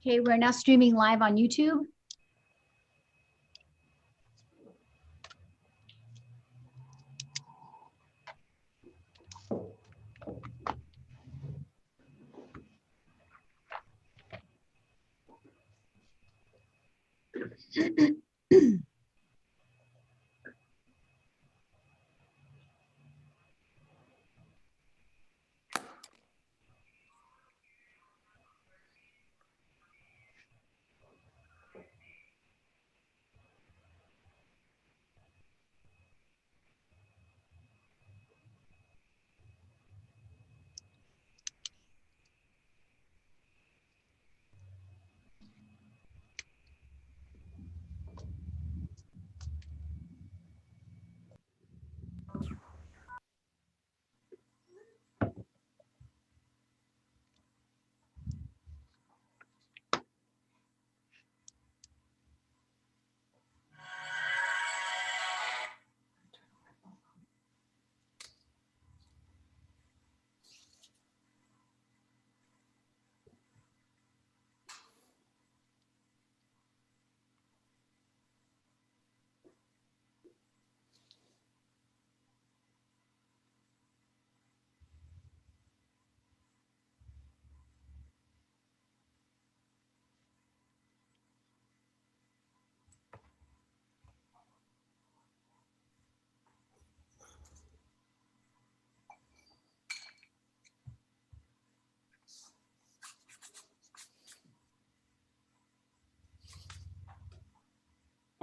Okay, we're now streaming live on YouTube.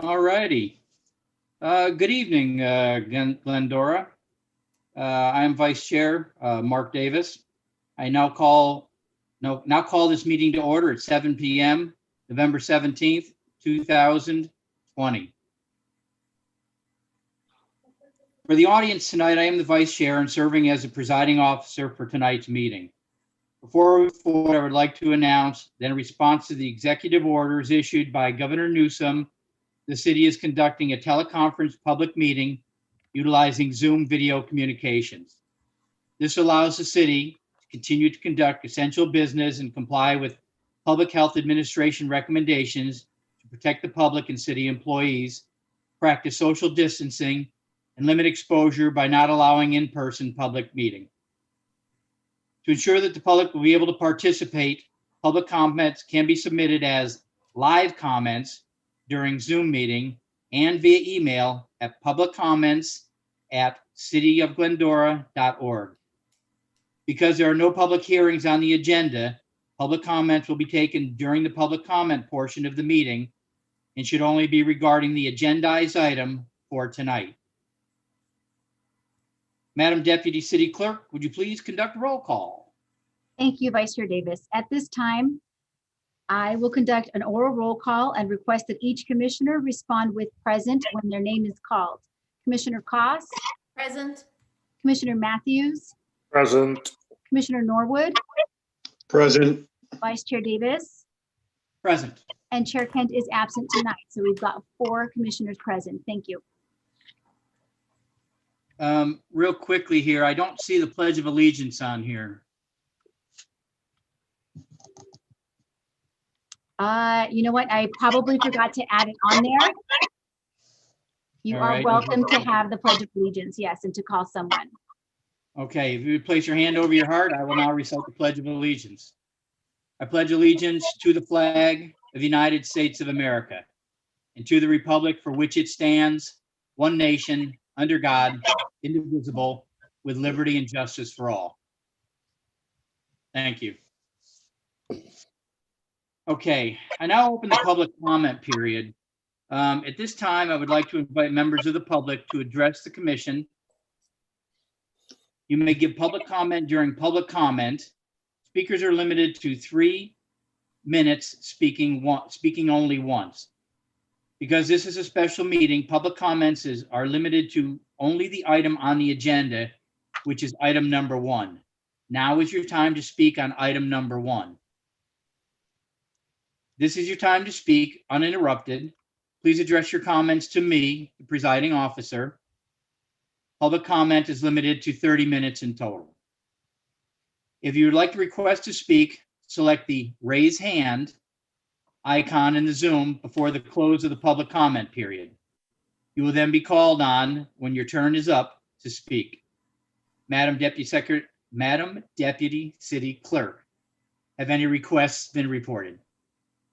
All righty. Good evening, Glendora. I am Vice Chair Mark Davis. I now call this meeting to order at 7 p.m. November 17th, 2020. For the audience tonight, I am the Vice Chair and serving as the presiding officer for tonight's meeting. Before we move forward, I would like to announce that in response to the executive orders issued by Governor Newsom, the city is conducting a teleconference public meeting utilizing Zoom video communications. This allows the city to continue to conduct essential business and comply with public health administration recommendations to protect the public and city employees, practice social distancing, and limit exposure by not allowing in-person public meeting. To ensure that the public will be able to participate, public comments can be submitted as live comments during Zoom meeting and via email at publiccomments@cityofglendora.org. Because there are no public hearings on the agenda, public comments will be taken during the public comment portion of the meeting and should only be regarding the agendized item for tonight. Madam Deputy City Clerk, would you please conduct a roll call? Thank you, Vice Chair Davis. At this time, I will conduct an oral roll call and request that each commissioner respond with present when their name is called. Commissioner Koss? Present. Commissioner Matthews? Present. Commissioner Norwood? Present. Vice Chair Davis? Present. And Chair Kent is absent tonight. So we've got 4 commissioners present. Thank you. Real quickly here, I don't see the Pledge of Allegiance on here. You know what? I probably forgot to add it on there. You All are right. welcome to have the Pledge of Allegiance, yes, and to call someone. Okay, if you would place your hand over your heart, I will now recite the Pledge of Allegiance. I pledge allegiance to the flag of the United States of America and to the republic for which it stands, one nation, under God, indivisible, with liberty and justice for all. Thank you. Okay, I now open the public comment period. At this time, I would like to invite members of the public to address the commission. You may give public comment during public comment. Speakers are limited to 3 minutes speaking only once. Because this is a special meeting, public comments are limited to only the item on the agenda, which is item number 1. Now is your time to speak on item number 1. This is your time to speak uninterrupted. Please address your comments to me, the presiding officer. Public comment is limited to 30 minutes in total. If you would like to request to speak, select the raise hand icon in the Zoom before the close of the public comment period. You will then be called on when your turn is up to speak. Madam Deputy City Clerk, have any requests been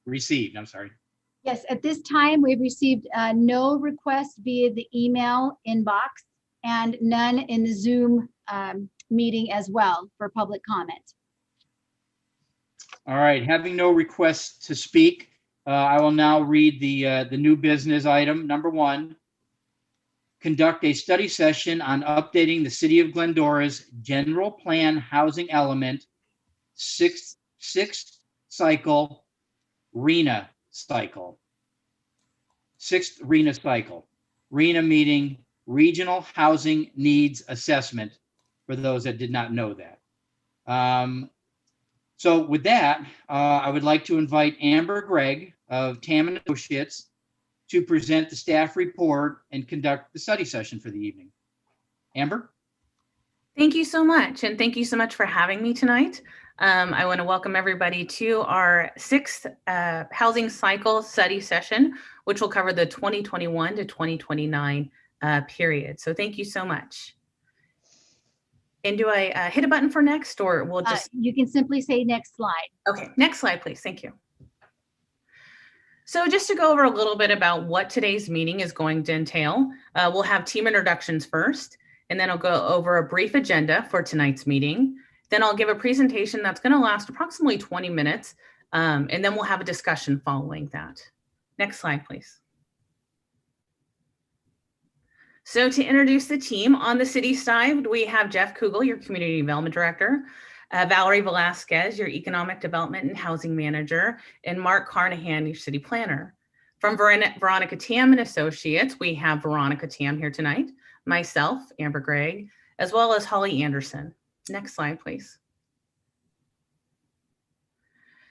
received? I'm sorry. Yes, at this time, we've received no requests via the email inbox and none in the Zoom meeting as well for public comment. All right, having no requests to speak, I will now read the new business item. Number 1, conduct a study session on updating the City of Glendora's general plan housing element, sixth cycle, RHNA cycle. Sixth RHNA cycle. RHNA meaning Regional Housing Needs Assessment, for those that did not know that. So with that, I would like to invite Amber Gregg of Tam & Associates to present the staff report and conduct the study session for the evening. Amber? Thank you so much. And thank you so much for having me tonight. I want to welcome everybody to our 6th housing cycle study session, which will cover the 2021 to 2029 period. So thank you so much. And do I hit a button for next, or we'll just... You can simply say next slide. Okay, next slide, please. Thank you. So just to go over a little bit about what today's meeting is going to entail, we'll have team introductions first, and then I'll go over a brief agenda for tonight's meeting. Then I'll give a presentation that's going to last approximately 20 minutes, and then we'll have a discussion following that. Next slide, please. So to introduce the team, on the city side, we have Jeff Kugel, your Community Development Director, Valerie Velasquez, your Economic Development and Housing Manager, and Mark Carnahan, your City Planner. From Veronica Tam & Associates, we have Veronica Tam here tonight, myself, Amber Gregg, as well as Holly Anderson. Next slide, please.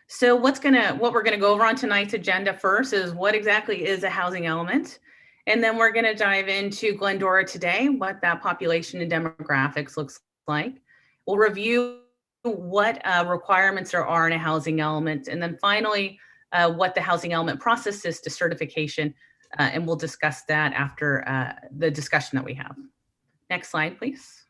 So what we're gonna go over on tonight's agenda first is what exactly is a housing element. And then we're gonna dive into Glendora today, what that population and demographics looks like. We'll review what requirements there are in a housing element. And then finally, what the housing element process is to certification. And we'll discuss that after the discussion that we have. Next slide, please.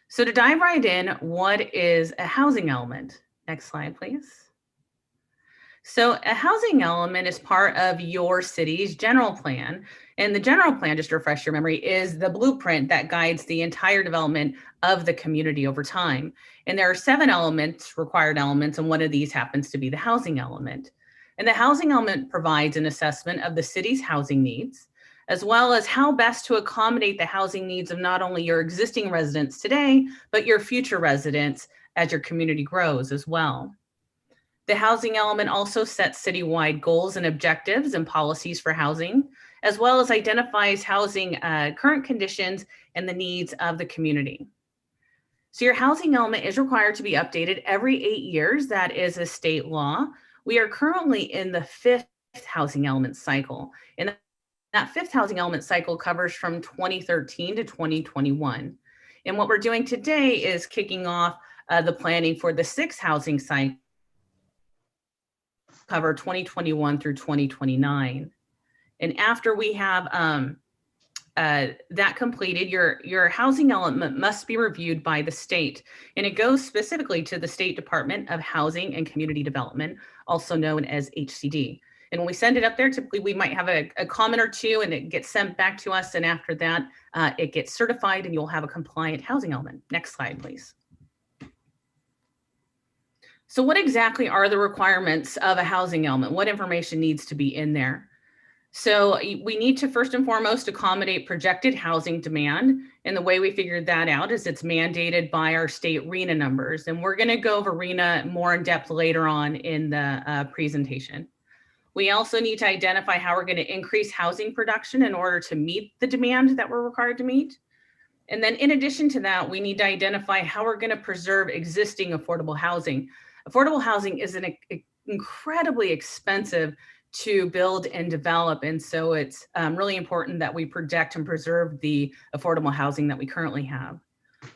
So to dive right in, what is a housing element? Next slide, please. So a housing element is part of your city's general plan. And the general plan, just to refresh your memory, is the blueprint that guides the entire development of the community over time. And there are 7 elements, required elements, and one of these happens to be the housing element. And the housing element provides an assessment of the city's housing needs, as well as how best to accommodate the housing needs of not only your existing residents today, but your future residents as your community grows as well. The housing element also sets citywide goals and objectives and policies for housing, as well as identifies housing current conditions and the needs of the community. So your housing element is required to be updated every 8 years. That is a state law. We are currently in the 5th housing element cycle. And that 5th housing element cycle covers from 2013 to 2021. And what we're doing today is kicking off the planning for the 6th housing cycle, cover 2021 through 2029. And after we have that completed, your housing element must be reviewed by the state. And it goes specifically to the State Department of Housing and Community Development, also known as HCD. And when we send it up there, typically we might have a comment or two and it gets sent back to us. And after that, it gets certified and you'll have a compliant housing element. Next slide, please. So what exactly are the requirements of a housing element? What information needs to be in there? So we need to first and foremost accommodate projected housing demand. And the way we figured that out is it's mandated by our state RHNA numbers. And we're going to go over RHNA more in depth later on in the presentation. We also need to identify how we're going to increase housing production in order to meet the demand that we're required to meet. And then in addition to that, we need to identify how we're going to preserve existing affordable housing. Affordable housing is incredibly expensive to build and develop. And so it's really important that we protect and preserve the affordable housing that we currently have.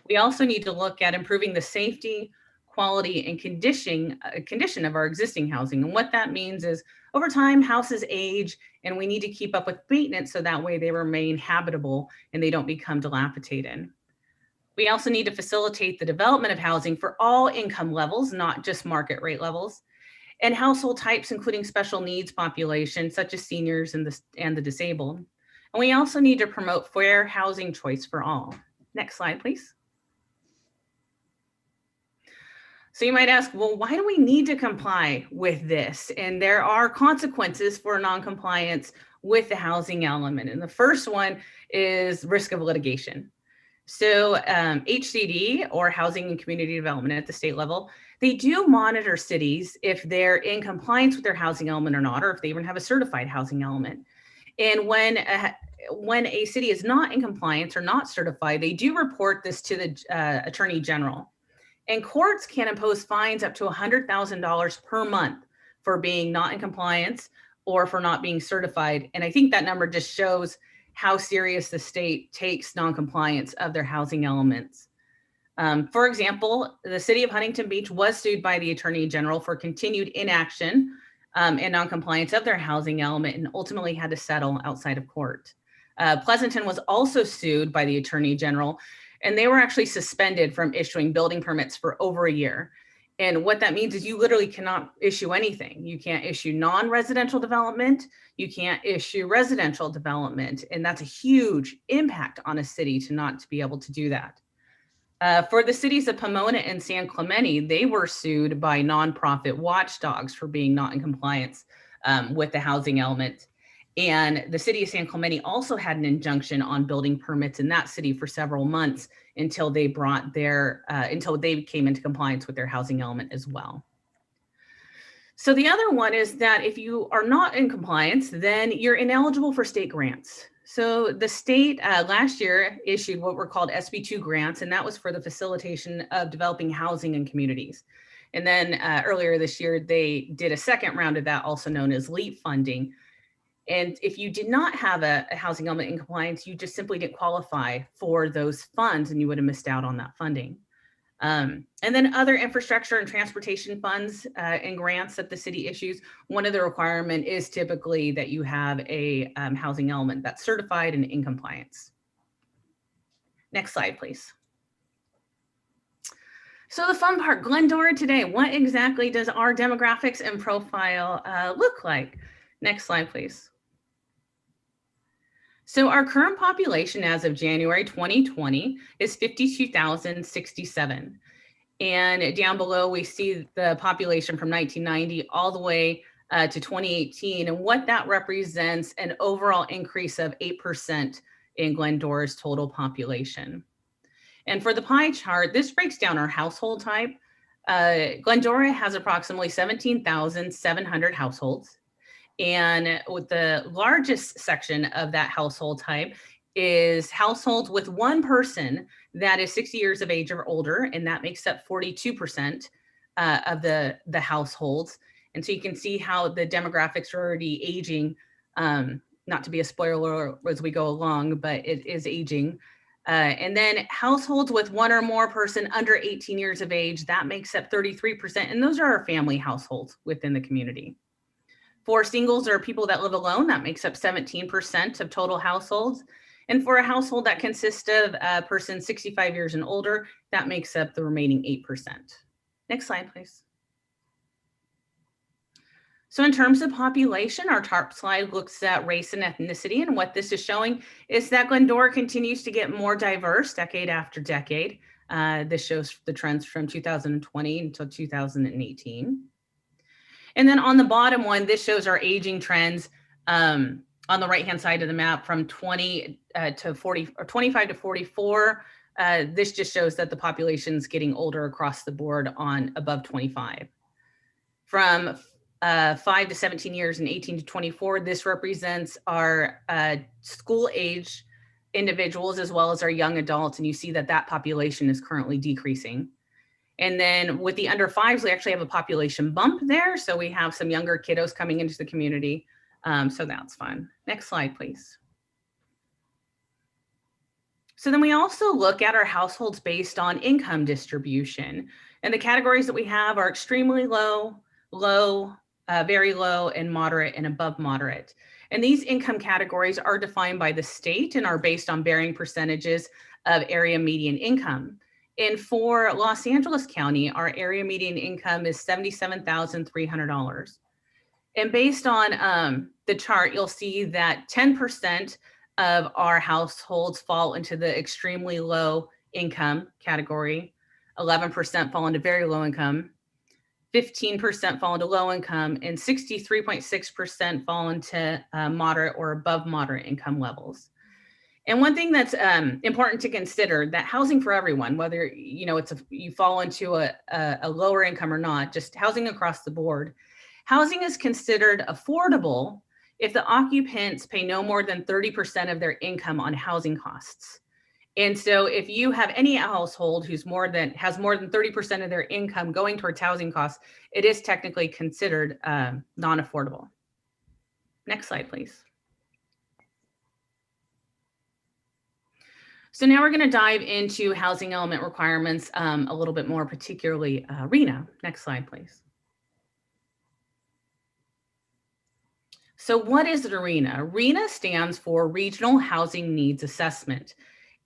We also need to look at improving the safety, quality, and condition of our existing housing. And what that means is over time, houses age, and we need to keep up with maintenance so that way they remain habitable and they don't become dilapidated. We also need to facilitate the development of housing for all income levels, not just market rate levels, and household types, including special needs populations such as seniors and the disabled. And we also need to promote fair housing choice for all. Next slide, please. So you might ask, well, why do we need to comply with this? And there are consequences for noncompliance with the housing element. And the first one is risk of litigation. So HCD, or Housing and Community Development at the state level, they do monitor cities if they're in compliance with their housing element or not, or if they even have a certified housing element. And when a city is not in compliance or not certified, they do report this to the Attorney General. And courts can impose fines up to $100,000 per month for being not in compliance or for not being certified. And I think that number just shows how serious the state takes noncompliance of their housing elements. For example, the city of Huntington Beach was sued by the Attorney General for continued inaction and noncompliance of their housing element and ultimately had to settle outside of court. Pleasanton was also sued by the Attorney General, and they were actually suspended from issuing building permits for over a year. And what that means is you literally cannot issue anything. You can't issue non-residential development. You can't issue residential development. And that's a huge impact on a city to be able to do that. For the cities of Pomona and San Clemente, they were sued by nonprofit watchdogs for being not in compliance with the housing element. And the city of San Clemente also had an injunction on building permits in that city for several months until they until they came into compliance with their housing element as well. So the other one is that if you are not in compliance, then you're ineligible for state grants. So the state last year issued what were called SB2 grants, and that was for the facilitation of developing housing in communities. And then earlier this year, they did a second round of that, also known as LEAP funding. And if you did not have a housing element in compliance, you just simply didn't qualify for those funds and you would have missed out on that funding. And then other infrastructure and transportation funds and grants that the city issues, one of the requirement is typically that you have a housing element that's certified and in compliance. Next slide, please. So the fun part, Glendora today, what exactly does our demographics and profile look like? Next slide, please. So our current population as of January 2020 is 52,067. And down below, we see the population from 1990 all the way to 2018. And what that represents an overall increase of 8% in Glendora's total population. And for the pie chart, this breaks down our household type. Glendora has approximately 17,700 households. And with the largest section of that household type is households with one person that is 60 years of age or older, and that makes up 42% of the households. And so you can see how the demographics are already aging, not to be a spoiler as we go along, but it is aging. And then households with one or more person under 18 years of age, that makes up 33%. And those are our family households within the community. For singles or people that live alone, that makes up 17% of total households. And for a household that consists of a person 65 years and older, that makes up the remaining 8%. Next slide, please. So in terms of population, our top slide looks at race and ethnicity. And what this is showing is that Glendora continues to get more diverse decade after decade. This shows the trends from 2020 until 2018. And then on the bottom one, this shows our aging trends on the right-hand side of the map from 20 to 40 or 25 to 44. This just shows that the population is getting older across the board on above 25. From 5 to 17 years and 18 to 24, this represents our school age individuals as well as our young adults. And you see that that population is currently decreasing. And then with the under fives, we actually have a population bump there. So we have some younger kiddos coming into the community. So that's fun. Next slide, please. So then we also look at our households based on income distribution. And the categories that we have are extremely low, low, very low, and moderate and above moderate. And these income categories are defined by the state and are based on varying percentages of area median income. And for Los Angeles County, our area median income is $77,300. And based on the chart, you'll see that 10% of our households fall into the extremely low income category, 11% fall into very low income, 15% fall into low income, and 63.6% fall into moderate or above moderate income levels. And one thing that's important to consider, that housing for everyone, whether you fall into a lower income or not, just housing across the board, housing is considered affordable if the occupants pay no more than 30% of their income on housing costs. And so if you have any household has more than 30% of their income going towards housing costs, it is technically considered non-affordable. Next slide, please. So now we're going to dive into housing element requirements a little bit more, particularly RHNA. Next slide, please. So what is RHNA? RHNA stands for Regional Housing Needs Assessment.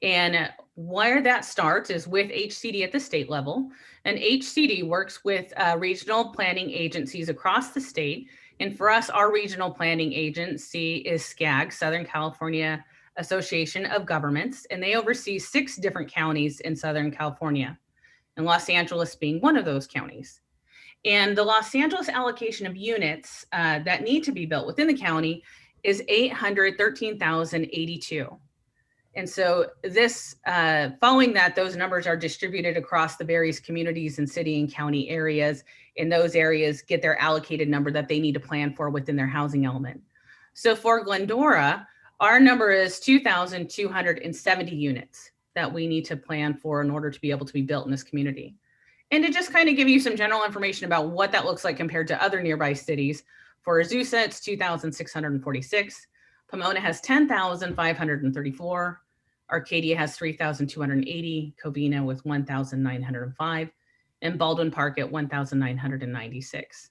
And where that starts is with HCD at the state level. And HCD works with regional planning agencies across the state. And for us, our regional planning agency is SCAG, Southern California Association of Governments, and they oversee 6 different counties in Southern California, and Los Angeles being one of those counties. And the Los Angeles allocation of units that need to be built within the county is 813,082. And so this, following that, those numbers are distributed across the various communities and city and county areas. And those areas get their allocated number that they need to plan for within their housing element. So for Glendora, our number is 2,270 units that we need to plan for in order to be able to be built in this community. And to just kind of give you some general information about what that looks like compared to other nearby cities, for Azusa, it's 2,646. Pomona has 10,534. Arcadia has 3,280. Covina with 1,905. And Baldwin Park at 1,996.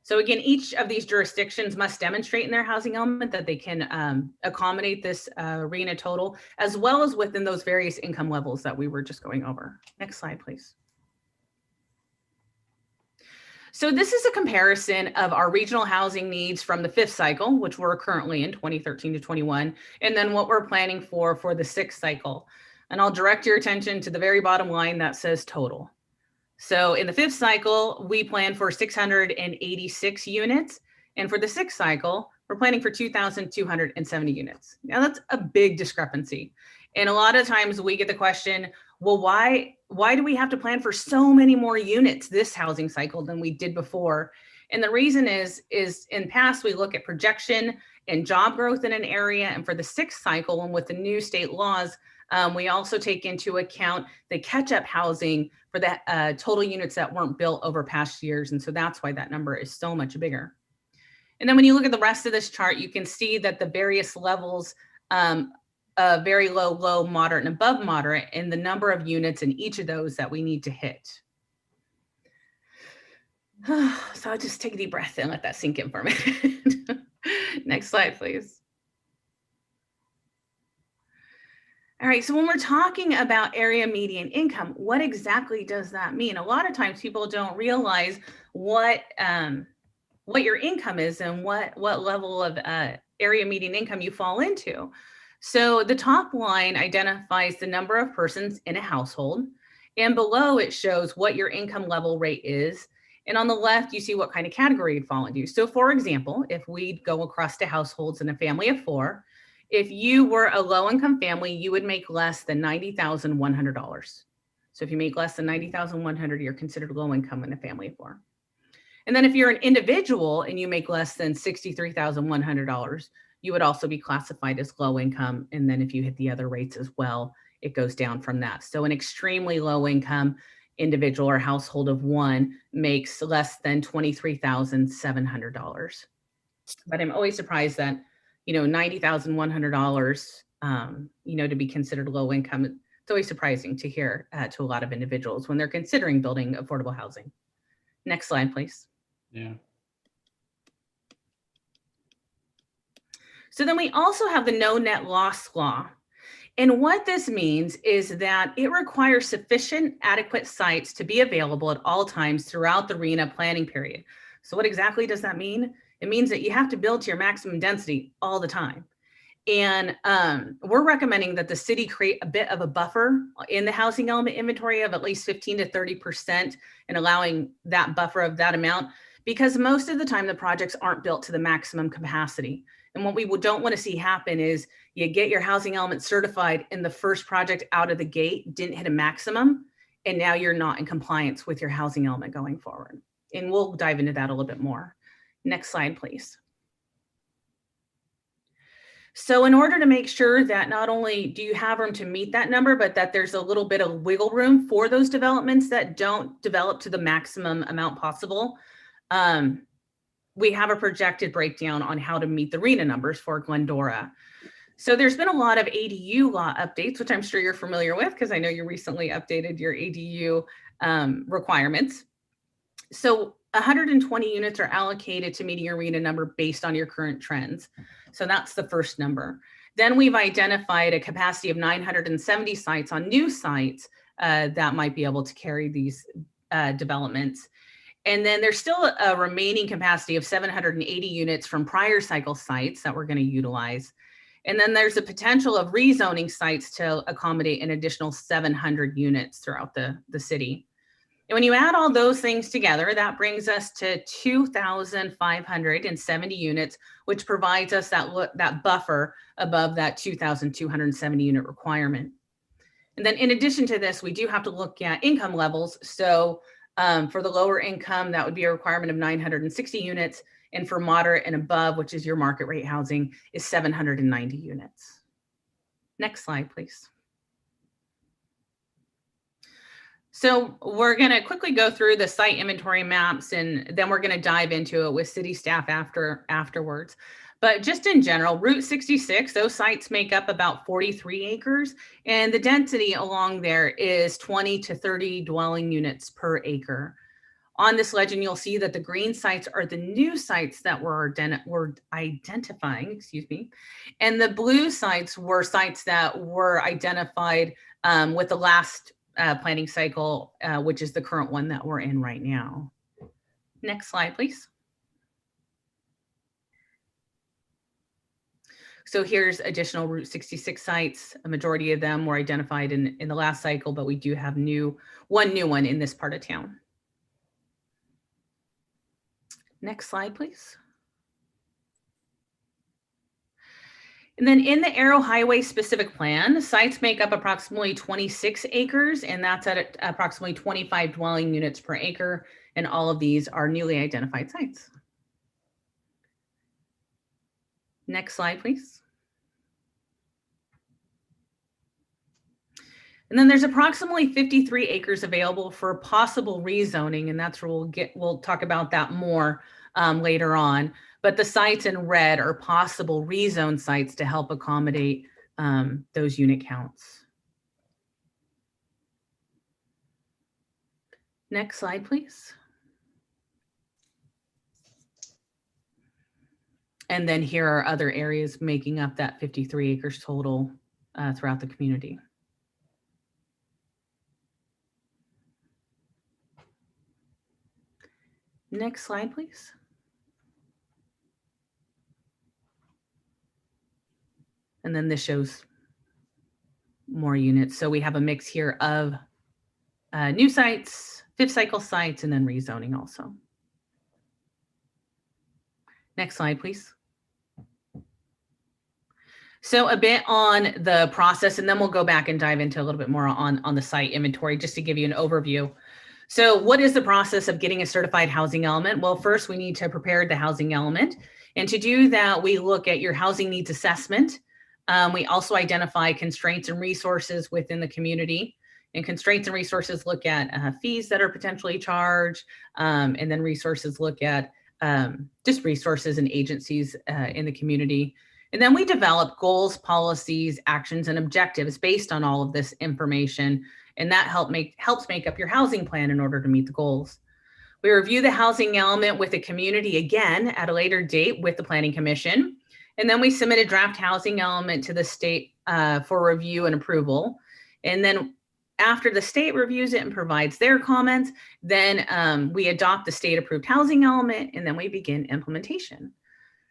So again, each of these jurisdictions must demonstrate in their housing element that they can accommodate this RHNA total, as well as within those various income levels that we were just going over. Next slide, please. So this is a comparison of our regional housing needs from the 5th cycle, which we're currently in 2013 to 21, and then what we're planning for the 6th cycle. And I'll direct your attention to the very bottom line that says total. So in the 5th cycle, we plan for 686 units. And for the 6th cycle, we're planning for 2,270 units. Now that's a big discrepancy. And a lot of times we get the question, well, why do we have to plan for so many more units this housing cycle than we did before? And the reason is in past, we look at projection and job growth in an area. And for the 6th cycle, and with the new state laws, we also take into account the catch-up housing for the total units that weren't built over past years. And so that's why that number is so much bigger. And then when you look at the rest of this chart, you can see that the various levels very low, low, moderate, and above moderate, and the number of units in each of those that we need to hit. So I'll just take a deep breath and let that sink in for a minute. Next slide, please. All right, so when we're talking about area median income, what exactly does that mean? A lot of times people don't realize what your income is and what level of area median income you fall into. So the top line identifies the number of persons in a household, and below it shows what your income level rate is. And on the left, you see what kind of category you'd fall into. So for example, if we go across to households in a family of 4, if you were a low-income family, you would make less than $90,100. So if you make less than $90,100, you're considered low income in a family of 4. And then if you're an individual and you make less than $63,100, you would also be classified as low income. And then if you hit the other rates as well, it goes down from that. So an extremely low income individual or household of 1 makes less than $23,700. But I'm always surprised that, $90,100 to be considered low income. It's always surprising to hear to a lot of individuals when they're considering building affordable housing. Next slide, please. Yeah. So then we also have the no net loss law. And what this means is that it requires sufficient adequate sites to be available at all times throughout the RHNA planning period. So what exactly does that mean? It means that you have to build to your maximum density all the time. And we're recommending that the city create a bit of a buffer in the housing element inventory of at least 15 to 30% and allowing that buffer of that amount, because most of the time the projects aren't built to the maximum capacity. And what we don't want to see happen is you get your housing element certified and the first project out of the gate didn't hit a maximum, and now you're not in compliance with your housing element going forward. And we'll dive into that a little bit more. Next slide, please. So in order to make sure that not only do you have room to meet that number, but that there's a little bit of wiggle room for those developments that don't develop to the maximum amount possible, we have a projected breakdown on how to meet the RHNA numbers for Glendora. So there's been a lot of ADU law updates, which I'm sure you're familiar with because I know you recently updated your ADU requirements. So 120 units are allocated to meeting your RHNA number based on your current trends. So that's the first number. Then we've identified a capacity of 970 sites on new sites that might be able to carry these developments. And then there's still a remaining capacity of 780 units from prior cycle sites that we're going to utilize. And then there's a potential of rezoning sites to accommodate an additional 700 units throughout the city. And when you add all those things together, that brings us to 2,570 units, which provides us that buffer above that 2,270 unit requirement. And then in addition to this, we do have to look at income levels. So for the lower income, that would be a requirement of 960 units. And for moderate and above, which is your market rate housing, is 790 units. Next slide, please. So we're going to quickly go through the site inventory maps, and then we're going to dive into it with city staff afterwards. But just in general, Route 66, those sites make up about 43 acres, and the density along there is 20 to 30 dwelling units per acre. On this legend, you'll see that the green sites are the new sites that we're identifying, and the blue sites were sites that were identified with the last planning cycle, which is the current one that we're in right now. Next slide, please. So here's additional Route 66 sites. A majority of them were identified in the last cycle, but we do have one new one in this part of town. Next slide, please. And then in the Arrow Highway specific plan, sites make up approximately 26 acres, and that's at approximately 25 dwelling units per acre. And all of these are newly identified sites. Next slide, please. And then there's approximately 53 acres available for possible rezoning, and that's where we'll talk about that more later on. But the sites in red are possible rezone sites to help accommodate those unit counts. Next slide, please. And then here are other areas making up that 53 acres total throughout the community. Next slide, please. And then this shows more units. So we have a mix here of new sites, fifth cycle sites, and then rezoning also. Next slide, please. So a bit on the process, and then we'll go back and dive into a little bit more on the site inventory, just to give you an overview. So what is the process of getting a certified housing element? Well, first we need to prepare the housing element. And to do that, we look at your housing needs assessment. We also identify constraints and resources within the community. And constraints and resources look at fees that are potentially charged. And then resources look at just resources and agencies in the community. And then we develop goals, policies, actions, and objectives based on all of this information. And that helps make up your housing plan in order to meet the goals. We review the housing element with the community again at a later date with the Planning Commission. And then we submit a draft housing element to the state for review and approval. And then after the state reviews it and provides their comments, then we adopt the state approved housing element, and then we begin implementation.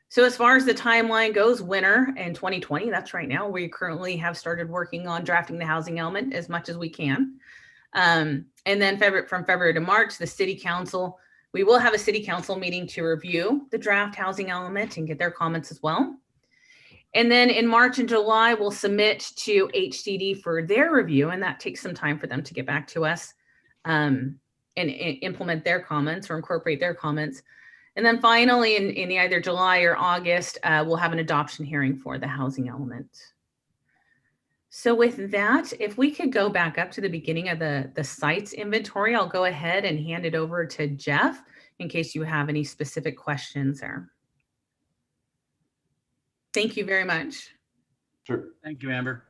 So as far as the timeline goes, winter in 2020, that's right now, we currently have started working on drafting the housing element as much as we can. And then from February to March, the city council, we will have a city council meeting to review the draft housing element and get their comments as well. And then in March and July, we'll submit to HCD for their review, and that takes some time for them to get back to us and implement their comments or incorporate their comments. And then finally, in either July or August, we'll have an adoption hearing for the housing element. So with that, if we could go back up to the beginning of the sites inventory, I'll go ahead and hand it over to Jeff in case you have any specific questions there. Thank you very much. Sure. Thank you, Amber.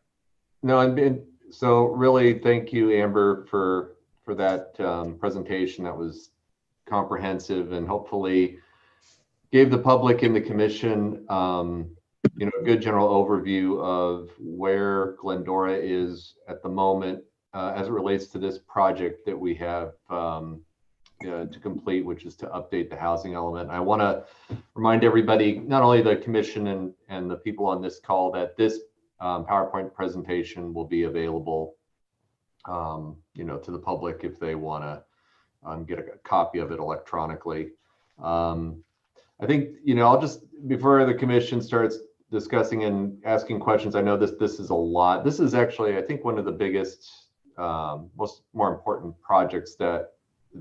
No, and so really thank you, Amber, for that presentation. That was comprehensive and hopefully gave the public and the commission a good general overview of where Glendora is at the moment as it relates to this project that we have to complete, which is to update the housing element. I want to remind everybody, not only the commission and the people on this call, that this PowerPoint presentation will be available to the public if they want to get a copy of it electronically. I think, I'll just, before the commission starts discussing and asking questions, I know this is a lot. This is actually, I think, one of the biggest, more important projects that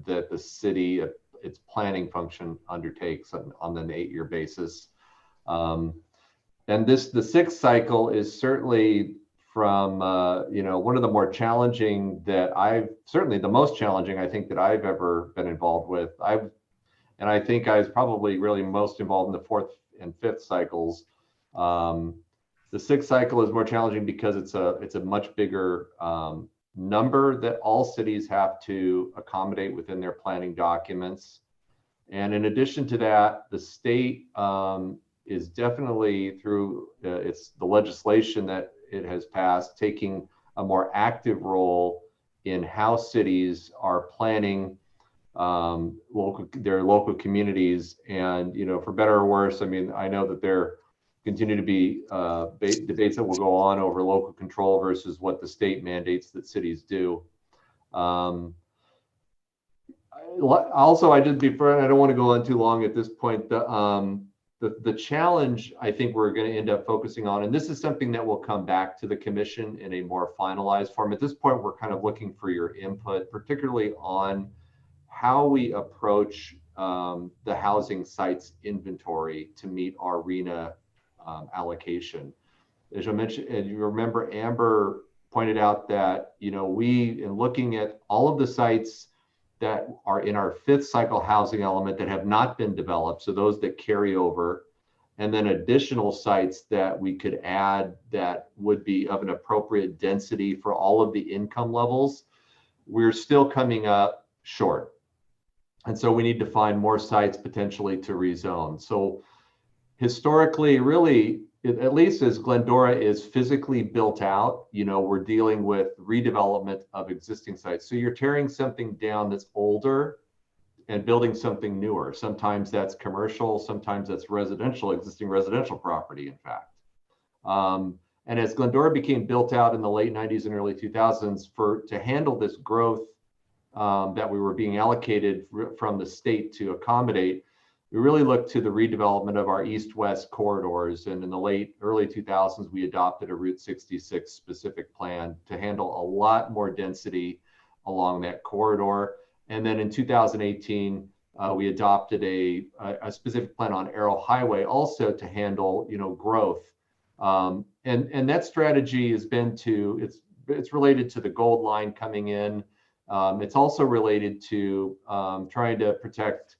the city, its planning function undertakes on an 8-year basis. And the sixth cycle is certainly from, one of the more challenging certainly the most challenging, I think, that I've ever been involved with. And I think I was probably really most involved in the 4th and 5th cycles. The 6th cycle is more challenging because it's a much bigger number that all cities have to accommodate within their planning documents. And in addition to that, the state is definitely through the legislation that it has passed, taking a more active role in how cities are planning their local communities. And, for better or worse, I mean, I know that there continue to be debates that will go on over local control versus what the state mandates that cities do. Also, I don't want to go on too long at this point. The challenge I think we're going to end up focusing on, and this is something that will come back to the commission in a more finalized form. At this point, we're kind of looking for your input, particularly on how we approach the housing sites inventory to meet our RHNA allocation. As I mentioned, and you remember, Amber pointed out that, we, in looking at all of the sites that are in our 5th cycle housing element that have not been developed, so those that carry over, and then additional sites that we could add that would be of an appropriate density for all of the income levels, we're still coming up short. And so we need to find more sites potentially to rezone. So historically, really, at least as Glendora is physically built out, we're dealing with redevelopment of existing sites. So you're tearing something down that's older and building something newer. Sometimes that's commercial, sometimes that's existing residential property, in fact. And as Glendora became built out in the late 90s and early 2000s, to handle this growth that we were being allocated from the state to accommodate, we really looked to the redevelopment of our east-west corridors. And in the early 2000s, we adopted a Route 66 specific plan to handle a lot more density along that corridor. And then in 2018, we adopted a specific plan on Arrow Highway also to handle, growth. And that strategy has been it's related to the Gold Line coming in. It's also related to trying to protect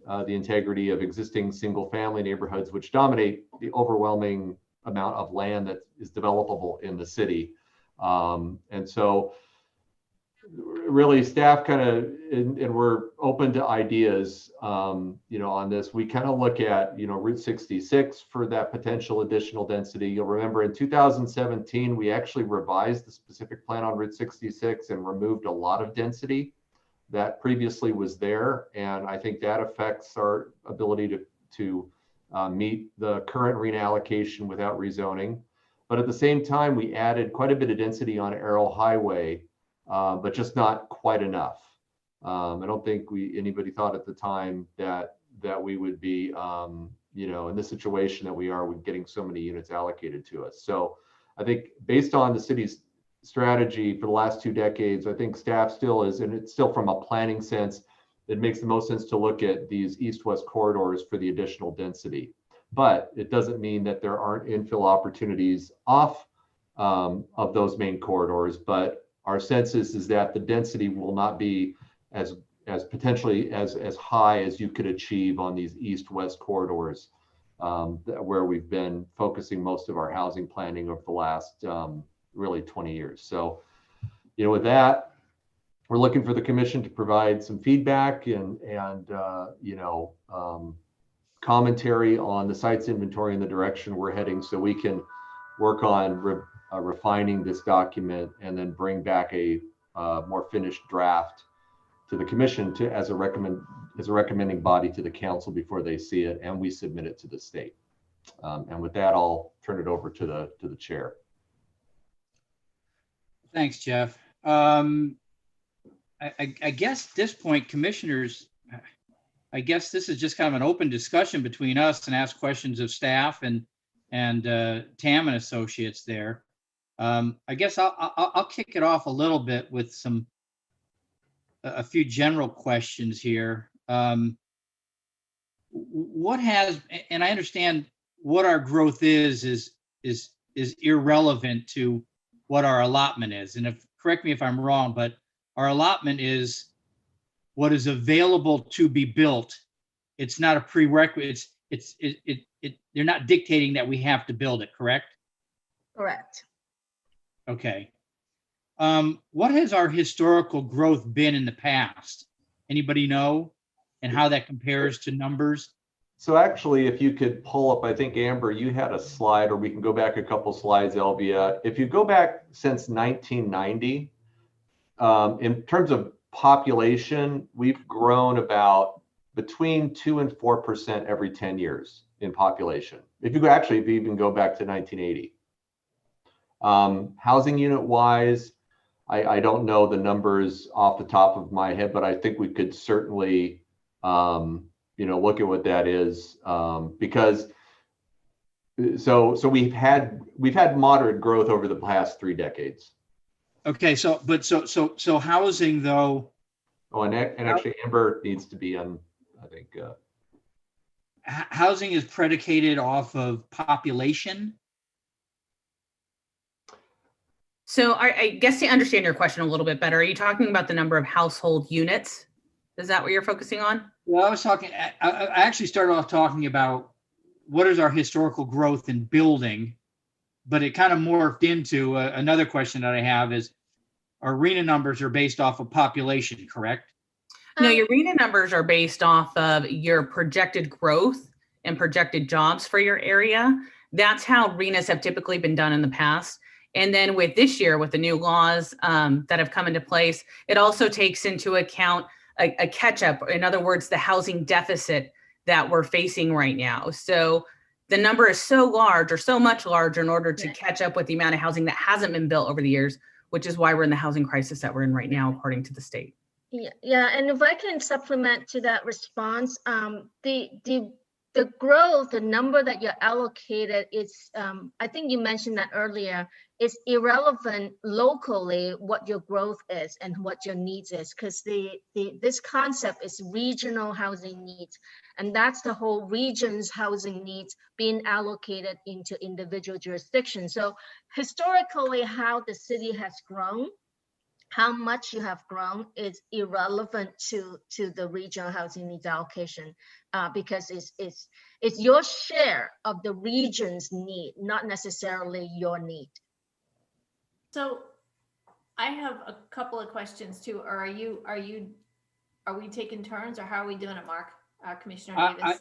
the integrity of existing single-family neighborhoods, which dominate the overwhelming amount of land that is developable in the city. And so really staff kind of, and we're open to ideas, you know, on this. We kind of look at, you know, Route 66 for that potential additional density. You'll remember in 2017, we actually revised the specific plan on Route 66 and removed a lot of density that previously was there. And I think that affects our ability to meet the current reallocation without rezoning. But at the same time, we added quite a bit of density on Arrow Highway, but just not quite enough. I don't think anybody thought at the time that we would be, you know, in the situation that we are with getting so many units allocated to us. So I think based on the city's strategy for the last 2 decades, I think staff still is, and it's still from a planning sense, it makes the most sense to look at these east-west corridors for the additional density. But it doesn't mean that there aren't infill opportunities off of those main corridors. But our sense is that the density will not be as potentially as high as you could achieve on these east-west corridors, where we've been focusing most of our housing planning over the last really 20 years. So, you know, with that, we're looking for the commission to provide some feedback and you know, commentary on the sites inventory and the direction we're heading, so we can work on refining this document and then bring back a more finished draft to the commission as a recommending body to the council before they see it and we submit it to the state. And with that, I'll turn it over to the chair. Thanks, Jeff. I guess at this point, commissioners, I guess this is just kind of an open discussion between us and ask questions of staff and Tam and associates there. I guess I'll kick it off a little bit with a few general questions here. What has, and I understand what our growth is irrelevant to what our allotment is. And correct me if I'm wrong, but our allotment is what is available to be built. It's not a prerequisite. They're not dictating that we have to build it, correct? Correct. Okay. What has our historical growth been in the past? Anybody know? And how that compares to numbers? So actually, if you could pull up, I think, Amber, you had a slide, or we can go back a couple slides, Elvia. If you go back since 1990, in terms of population, we've grown about between 2% and 4% every 10 years in population. If you even go back to 1980. Housing unit wise, I don't know the numbers off the top of my head, but I think we could certainly you know, look at what that is, because so we've had moderate growth over the past 3 decades. Okay, so housing though. Oh, and actually Amber needs to be on, I think. Housing is predicated off of population. So I guess to understand your question a little bit better, are you talking about the number of household units? Is that what you're focusing on? Well, I actually started off talking about what is our historical growth in building, but it kind of morphed into another question that I have is, our RENA numbers are based off of population, correct? No, your RENA numbers are based off of your projected growth and projected jobs for your area. That's how RENAs have typically been done in the past. And then with this year, with the new laws that have come into place, it also takes into account a catch-up. In other words, the housing deficit that we're facing right now. So the number is so large, or so much larger, in order to catch up with the amount of housing that hasn't been built over the years, which is why we're in the housing crisis that we're in right now, according to the state. Yeah, and if I can supplement to that response, the growth, the number that you're allocated is, I think you mentioned that earlier, is irrelevant locally what your growth is and what your needs is, because this concept is regional housing needs, and that's the whole region's housing needs being allocated into individual jurisdictions. So historically, how the city has grown how much you have grown is irrelevant to the regional housing needs allocation, because it's your share of the region's need, not necessarily your need. So I have a couple of questions too. Are we taking turns, or how are we doing it, Mark? Commissioner Davis?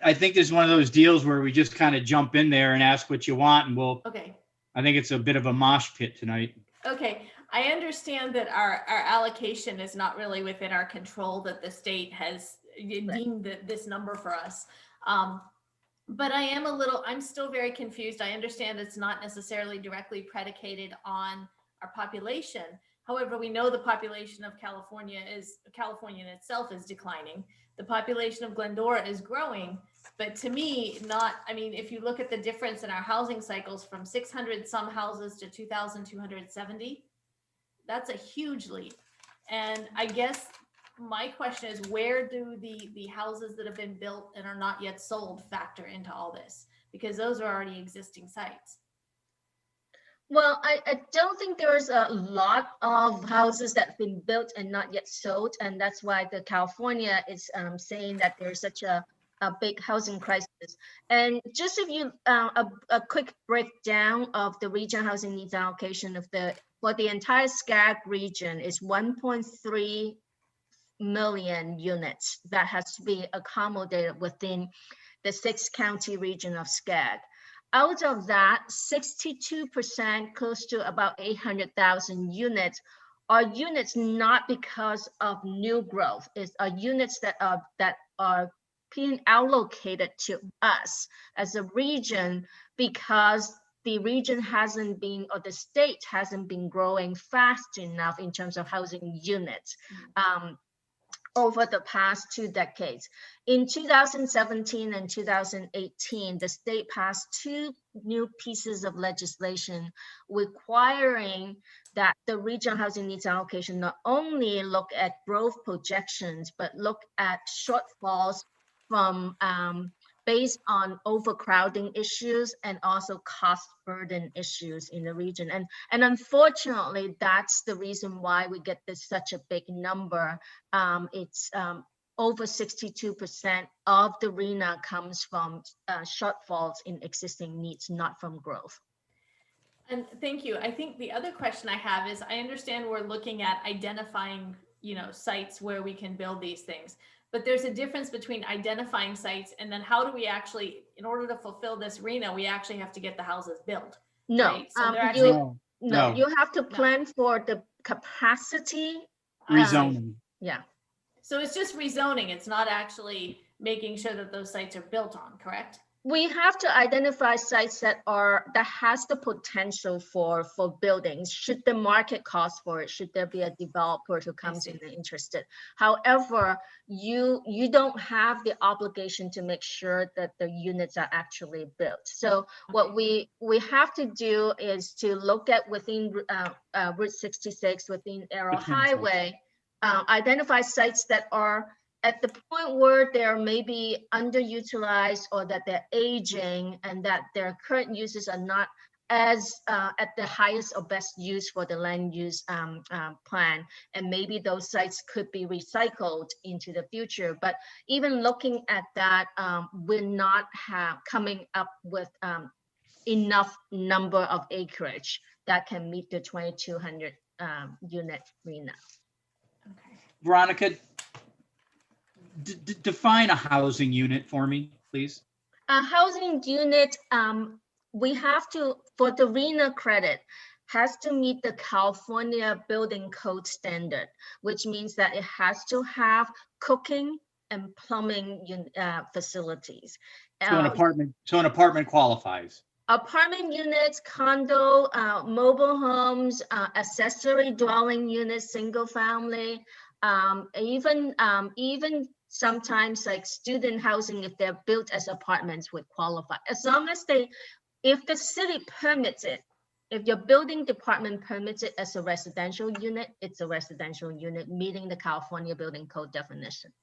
I think this is one of those deals where we just kind of jump in there and ask what you want, and Okay. I think it's a bit of a mosh pit tonight. Okay, I understand that our allocation is not really within our control, that the state has deemed this number for us. But I'm still very confused. I understand it's not necessarily directly predicated on our population. However, we know the population of California in itself is declining. The population of Glendora is growing, but to me, if you look at the difference in our housing cycles from 600 some houses to 2,270, that's a huge leap. And I guess my question is, where do the houses that have been built and are not yet sold factor into all this? Because those are already existing sites. Well, I don't think there's a lot of houses that have been built and not yet sold, and that's why the California is saying that there's such a big housing crisis. And just if you a quick breakdown of the regional housing needs allocation for the entire SCAG region is 1.3 million units that has to be accommodated within the 6-county region of SCAG. Out of that, 62%, close to about 800,000 units, are units not because of new growth. It's units that are being allocated to us as a region because the region hasn't been, or the state hasn't been growing fast enough in terms of housing units. Over the past 2 decades. In 2017 and 2018, the state passed 2 new pieces of legislation requiring that the regional housing needs allocation not only look at growth projections, but look at shortfalls from based on overcrowding issues and also cost burden issues in the region. And unfortunately, that's the reason why we get this such a big number. It's over 62% of the RENA comes from shortfalls in existing needs, not from growth. And thank you. I think the other question I have is, I understand we're looking at identifying, sites where we can build these things. But there's a difference between identifying sites and then how do we actually, in order to fulfill this RENA, we actually have to get the houses built. No, right? So they're actually, no, you have to plan for the capacity. Rezoning. Yeah. So it's just rezoning. It's not actually making sure that those sites are built on, correct? We have to identify sites that has the potential for buildings. Should the market cost for it? Should there be a developer who comes in and interested? However, you don't have the obligation to make sure that the units are actually built. So what we have to do is to look at within Route 66, within Arrow Highway, identify sites that are at the point where they're maybe underutilized or that they're aging and that their current uses are not as at the highest or best use for the land use plan. And maybe those sites could be recycled into the future. But even looking at that, we're not coming up with enough number of acreage that can meet the 2,200 unit RENA. Okay. Veronica, define a housing unit for me, please. A housing unit, we have to, for the RENA credit, has to meet the California Building Code standard, which means that it has to have cooking and plumbing facilities. So an apartment qualifies. Apartment units, condo, mobile homes, accessory dwelling units, single family, even sometimes like student housing, if they're built as apartments, would qualify. As long as if the city permits it, if your building department permits it as a residential unit, it's a residential unit meeting the California Building Code definition.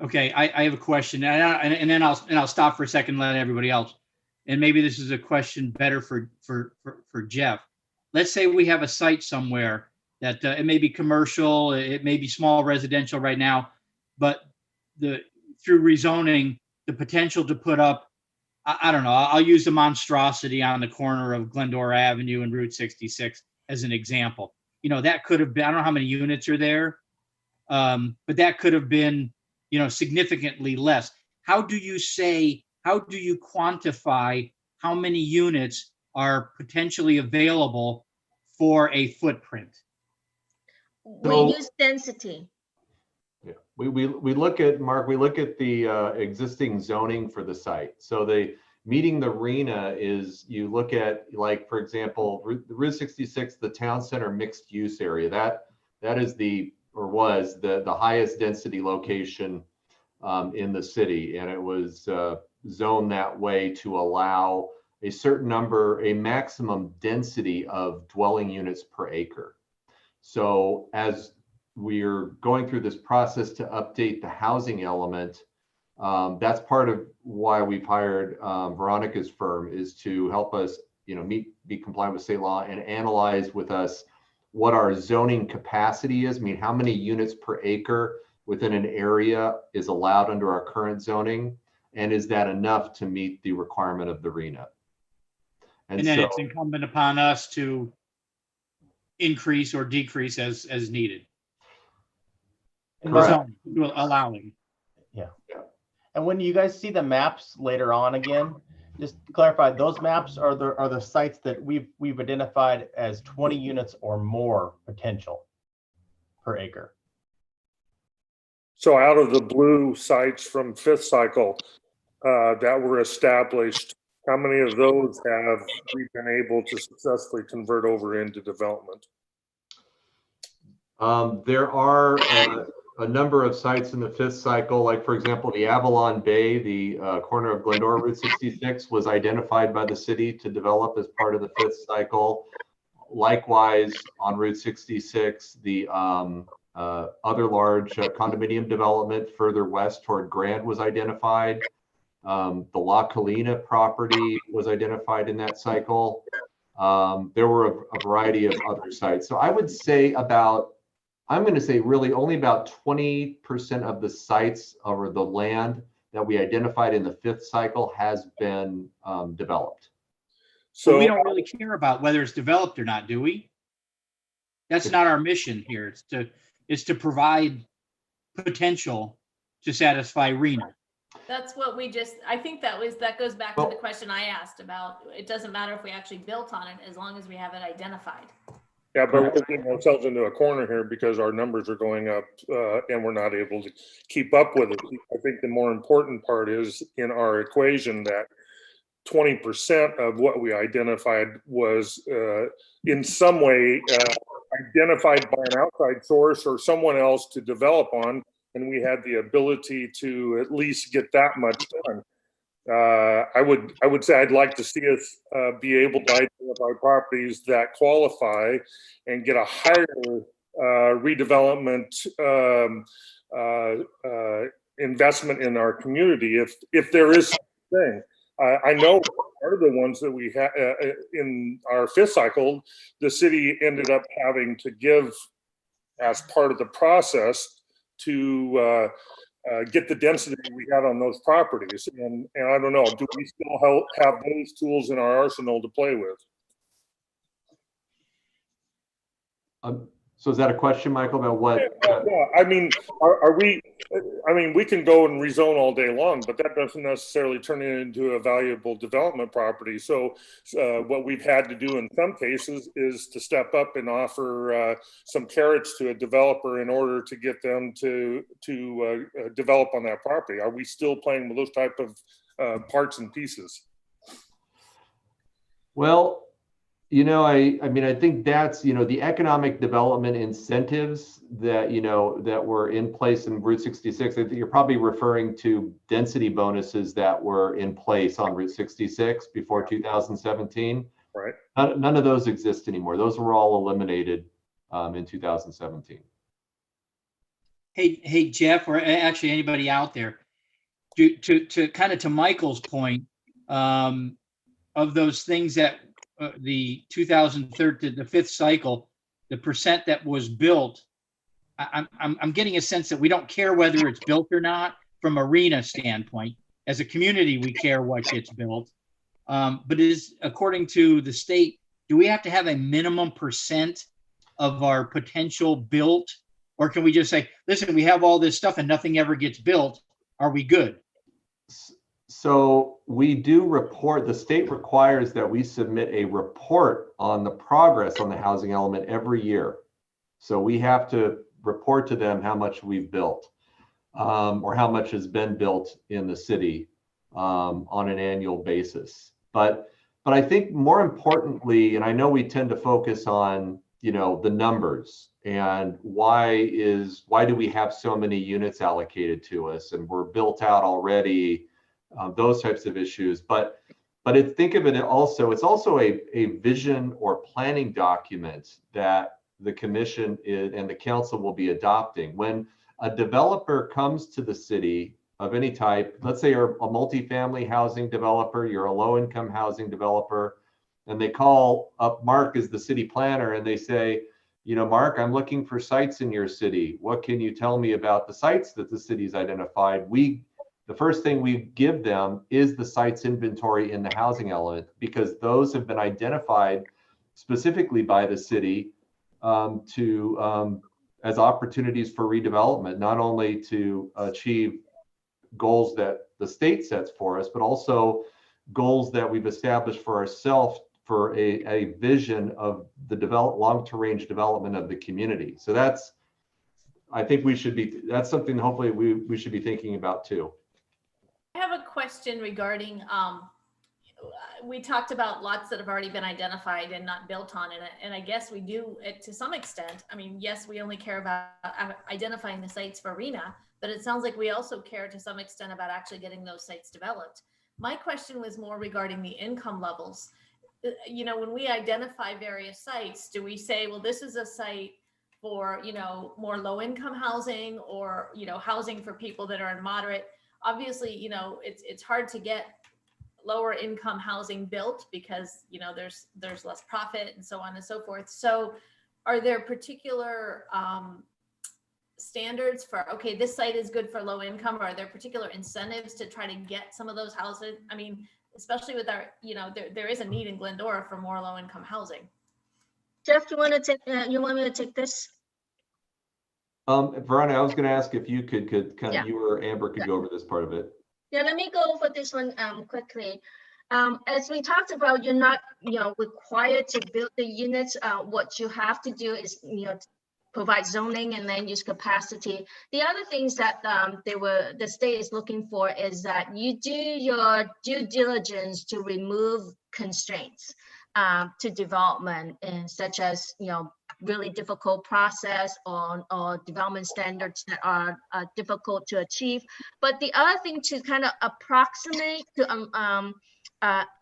Okay, I have a question, and then I'll stop for a second and let everybody else. And maybe this is a question better for Jeff. Let's say we have a site somewhere that it may be commercial, it may be small residential right now, but through rezoning, the potential to put up, I don't know, I'll use the monstrosity on the corner of Glendora Avenue and Route 66 as an example. You know, that could have been, I don't know how many units are there, but that could have been, you know, significantly less. How do you quantify how many units are potentially available for a footprint? We use density. Yeah, we look at, Mark, we look at the existing zoning for the site. So meeting the RHNA is, you look at, like, for example, Route 66, the town center mixed use area. That is was the highest density location in the city, and it was zoned that way to allow a certain number, a maximum density of dwelling units per acre. So as we're going through this process to update the housing element, that's part of why we've hired Veronica's firm, is to help us, you know, be compliant with state law and analyze with us what our zoning capacity is. I mean, how many units per acre within an area is allowed under our current zoning, and is that enough to meet the requirement of the RHNA? And then it's incumbent upon us to increase or decrease as needed. Correct. Allowing. Yeah. And when you guys see the maps later on again, just to clarify, those maps are the sites that we've identified as 20 units or more potential per acre. So out of the blue sites from fifth cycle that were established, how many of those have we been able to successfully convert over into development? There are a number of sites in the fifth cycle, like, for example, the Avalon Bay, the corner of Glendora Route 66, was identified by the city to develop as part of the fifth cycle. Likewise, on Route 66, the other large condominium development further west toward Grand was identified. The La Colina property was identified in that cycle. There were a variety of other sites. So I would say I'm going to say really only about 20% of the sites or the land that we identified in the fifth cycle has been developed. So we don't really care about whether it's developed or not, do we? That's not our mission here. It's to provide potential to satisfy RHNA. That's what I think that goes back to the question I asked about, it doesn't matter if we actually built on it as long as we have it identified. Yeah, but we're getting ourselves into a corner here because our numbers are going up and we're not able to keep up with it. I think the more important part is in our equation that 20% of what we identified was in some way identified by an outside source or someone else to develop on, and we had the ability to at least get that much done. I would say I'd like to see us be able to identify properties that qualify and get a higher redevelopment investment in our community if there is such a thing. I know part of the ones that we had in our fifth cycle, the city ended up having to give as part of the process to get the density we had on those properties. And I don't know, do we still have those tools in our arsenal to play with? So is that a question, Michael, about what? Yeah. I mean, we can go and rezone all day long, but that doesn't necessarily turn it into a valuable development property. So what we've had to do in some cases is to step up and offer some carrots to a developer in order to get them to develop on that property. Are we still playing with those type of parts and pieces? Well, you know, I mean, I think that's, you know, the economic development incentives that, you know, that were in place in Route 66. I think you're probably referring to density bonuses that were in place on Route 66 before 2017. Right. None of those exist anymore. Those were all eliminated in 2017. Hey, Jeff, or actually anybody out there, to kind of to Michael's point, of those things that the 2013, the fifth cycle, the percent that was built, I'm getting a sense that we don't care whether it's built or not from a RENA standpoint. As a community, we care what gets built. But is, according to the state, do we have to have a minimum percent of our potential built? Or can we just say, listen, we have all this stuff and nothing ever gets built. Are we good? So we do report, the state requires that we submit a report on the progress on the housing element every year. So we have to report to them how much we've built, or how much has been built in the city on an annual basis. But I think more importantly, and I know we tend to focus on, the numbers and why do we have so many units allocated to us and we're built out already, those types of issues. But think of it also, it's also a vision or planning document that the commission and the council will be adopting. When a developer comes to the city of any type, let's say you're a multifamily housing developer, you're a low-income housing developer, and they call up Mark as the city planner and they say, Mark, I'm looking for sites in your city. What can you tell me about the sites that the city's identified? The first thing we give them is the sites inventory in the housing element, because those have been identified specifically by the city as opportunities for redevelopment, not only to achieve goals that the state sets for us, but also goals that we've established for ourselves for a vision of the long-term range development of the community. So that's something hopefully we should be thinking about too. I have a question regarding, we talked about lots that have already been identified and not built on, and I guess we do it to some extent. I mean, yes, we only care about identifying the sites for RENA, but it sounds like we also care to some extent about actually getting those sites developed. My question was more regarding the income levels. When we identify various sites, do we say, well, this is a site for, more low-income housing or, housing for people that are in moderate? Obviously, it's hard to get lower income housing built because, there's less profit and so on and so forth. So are there particular standards for, okay, this site is good for low income, or are there particular incentives to try to get some of those houses? I mean, especially with our, there is a need in Glendora for more low income housing. Jeff, you want me to take this? Veronica, I was going to ask if you could you or Amber could go over this part of it. Yeah, let me go over this one quickly. As we talked about, you're not required to build the units. What you have to do is provide zoning and land use capacity. The other things that the state is looking for is that you do your due diligence to remove constraints to development, and such as really difficult process or development standards that are difficult to achieve. But the other thing to kind of approximate to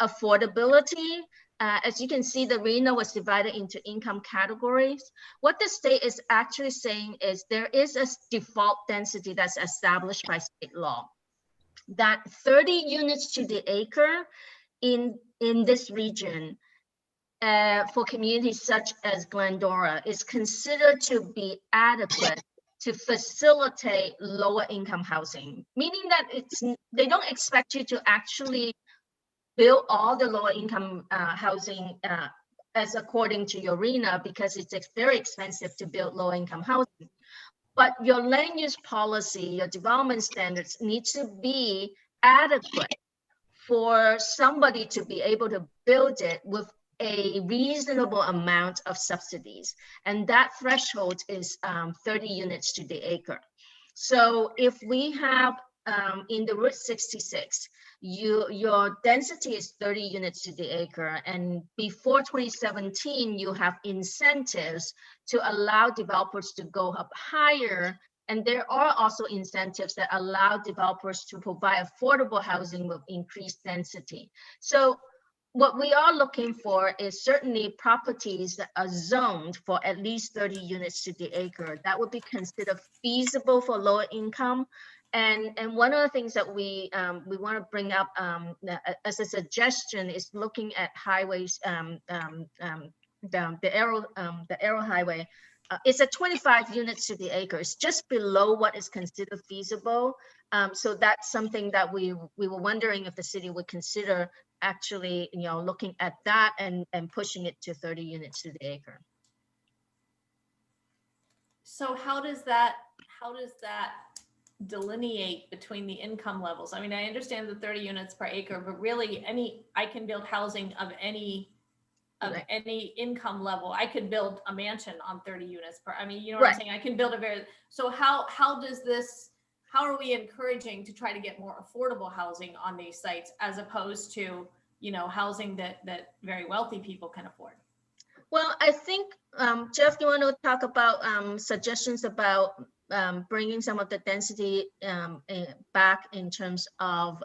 affordability, as you can see, the RENA was divided into income categories. What the state is actually saying is there is a default density that's established by state law, that 30 units to the acre in this region for communities such as Glendora is considered to be adequate to facilitate lower income housing, meaning that they don't expect you to actually build all the lower income housing as according to your RENA, because it's very expensive to build low income housing. But your land use policy, your development standards need to be adequate for somebody to be able to build it with a reasonable amount of subsidies. And that threshold is 30 units to the acre. So if we have in the Route 66, your density is 30 units to the acre, and before 2017, you have incentives to allow developers to go up higher. And there are also incentives that allow developers to provide affordable housing with increased density. So what we are looking for is certainly properties that are zoned for at least 30 units to the acre. That would be considered feasible for lower income. And one of the things that we want to bring up as a suggestion is looking at highways the arrow highway, it's at 25 units to the acre. It's just below what is considered feasible. So that's something that we were wondering if the city would consider actually, looking at that and pushing it to 30 units to the acre. So how does that delineate between the income levels? I mean, I understand the 30 units per acre, but really I can build housing of any income level. I could build a mansion on 30 units per, I mean, you know what I'm saying? I can build so how are we encouraging to try to get more affordable housing on these sites as opposed to, housing that very wealthy people can afford? Well, I think, Jeff, you want to talk about suggestions about bringing some of the density back in terms of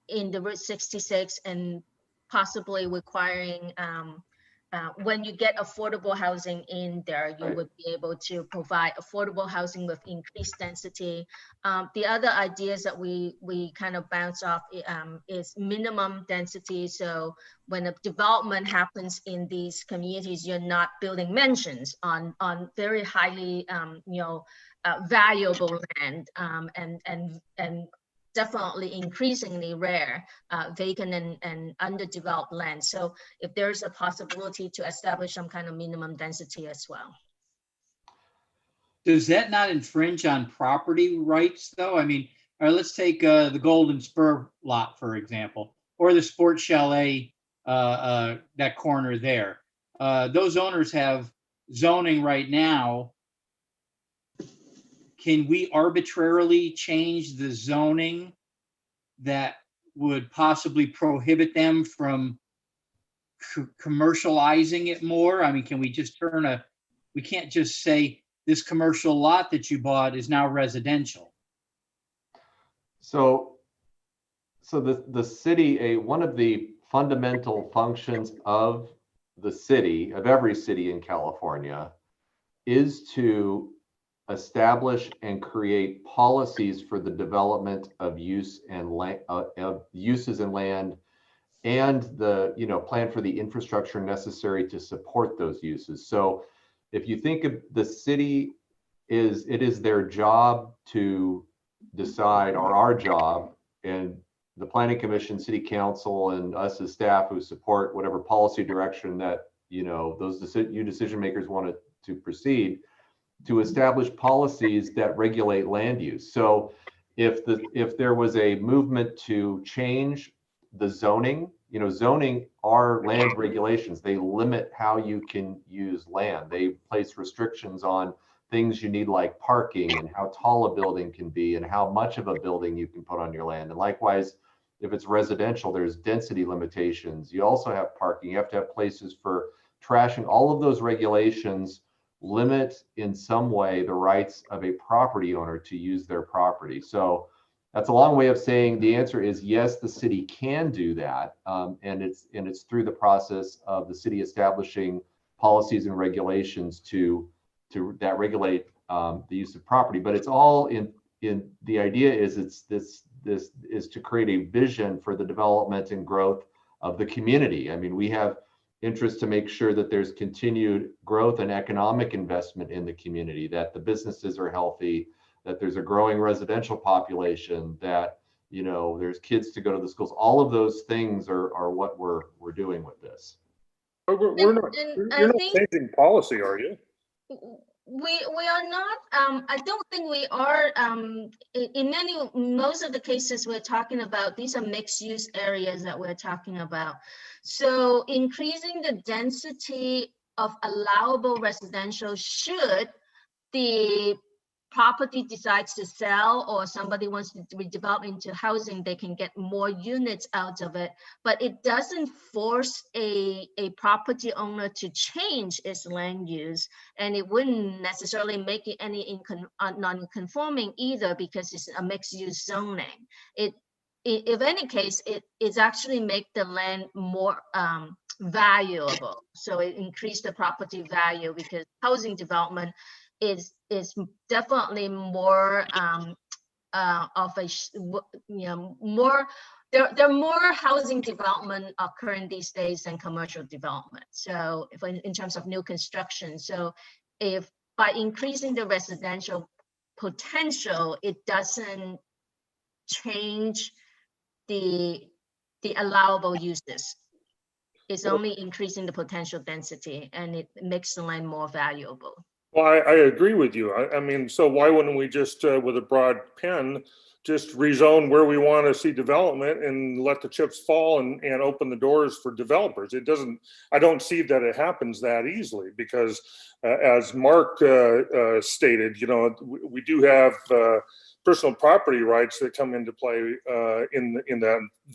in the Route 66 and possibly requiring when you get affordable housing in there, you would be able to provide affordable housing with increased density. The other ideas that we kind of bounce off is minimum density. So when a development happens in these communities, you're not building mansions on very highly valuable land and definitely increasingly rare vacant and underdeveloped land. So if there's a possibility to establish some kind of minimum density as well. Does that not infringe on property rights though? I mean, all right, let's take the Golden Spur lot, for example, or the Sports Chalet, that corner there. Those owners have zoning right now. Can we arbitrarily change the zoning that would possibly prohibit them from commercializing it more? I mean, can we just we can't just say this commercial lot that you bought is now residential. So the city, one of the fundamental functions of the city, of every city in California, is to establish and create policies for the development of uses in land, and the plan for the infrastructure necessary to support those uses. So if you think of the city, it is their job to decide, or our job, and the Planning Commission, City Council, and us as staff who support whatever policy direction that those decision makers want to proceed, to establish policies that regulate land use. So if there was a movement to change the zoning, zoning are land regulations. They limit how you can use land. They place restrictions on things you need, like parking, and how tall a building can be, and how much of a building you can put on your land. And likewise, if it's residential, there's density limitations. You also have parking. You have to have places for trashing. All of those regulations limit in some way the rights of a property owner to use their property. So that's a long way of saying the answer is yes, the city can do that, and it's through the process of the city establishing policies and regulations that regulate the use of property. But it's all in the idea is this is to create a vision for the development and growth of the community. I mean, we have interest to make sure that there's continued growth and economic investment in the community, that the businesses are healthy, that there's a growing residential population, that there's kids to go to the schools. All of those things are what we're doing with this. But you're not changing policy, are you? We are not. I don't think we are. In most of the cases we're talking about, these are mixed use areas that we're talking about. So increasing the density of allowable residential, should the property decides to sell or somebody wants to redevelop into housing, they can get more units out of it. But it doesn't force a property owner to change its land use, and it wouldn't necessarily make it any non-conforming either, because it's a mixed use zoning. If any case, it's actually make the land more valuable. So it increased the property value, because housing development is definitely more of a more, there are more housing development occurring these days than commercial development. So if in terms of new construction, so if by increasing the residential potential, it doesn't change the allowable uses. It's only increasing the potential density, and it makes the land more valuable. Well, I agree with you. I mean, so why wouldn't we just, with a broad pen, just rezone where we want to see development and let the chips fall and open the doors for developers? It doesn't, I don't see that it happens that easily because as Mark stated, you know, we do have personal property rights that come into play in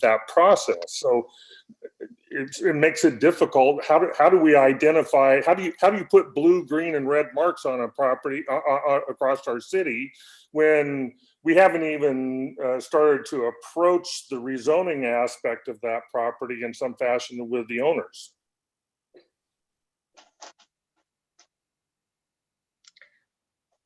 that process. So it makes it difficult. How do we identify, how do you put blue, green, and red marks on a property across our city when we haven't even started to approach the rezoning aspect of that property in some fashion with the owners?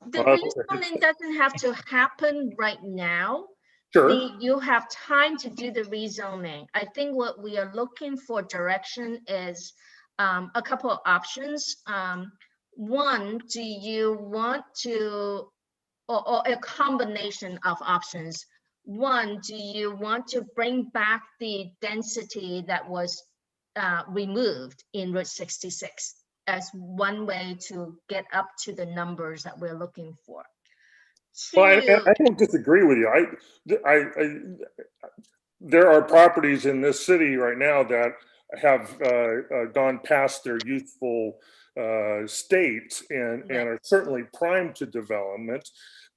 The rezoning doesn't have to happen right now. Sure. You have time to do the rezoning. I think what we are looking for direction is a couple of options. One, do you want to, or a combination of options. One, do you want to bring back the density that was removed in Route 66 as one way to get up to the numbers that we're looking for? Well, I don't disagree with you. There are properties in this city right now that have gone past their youthful state and are certainly primed to development.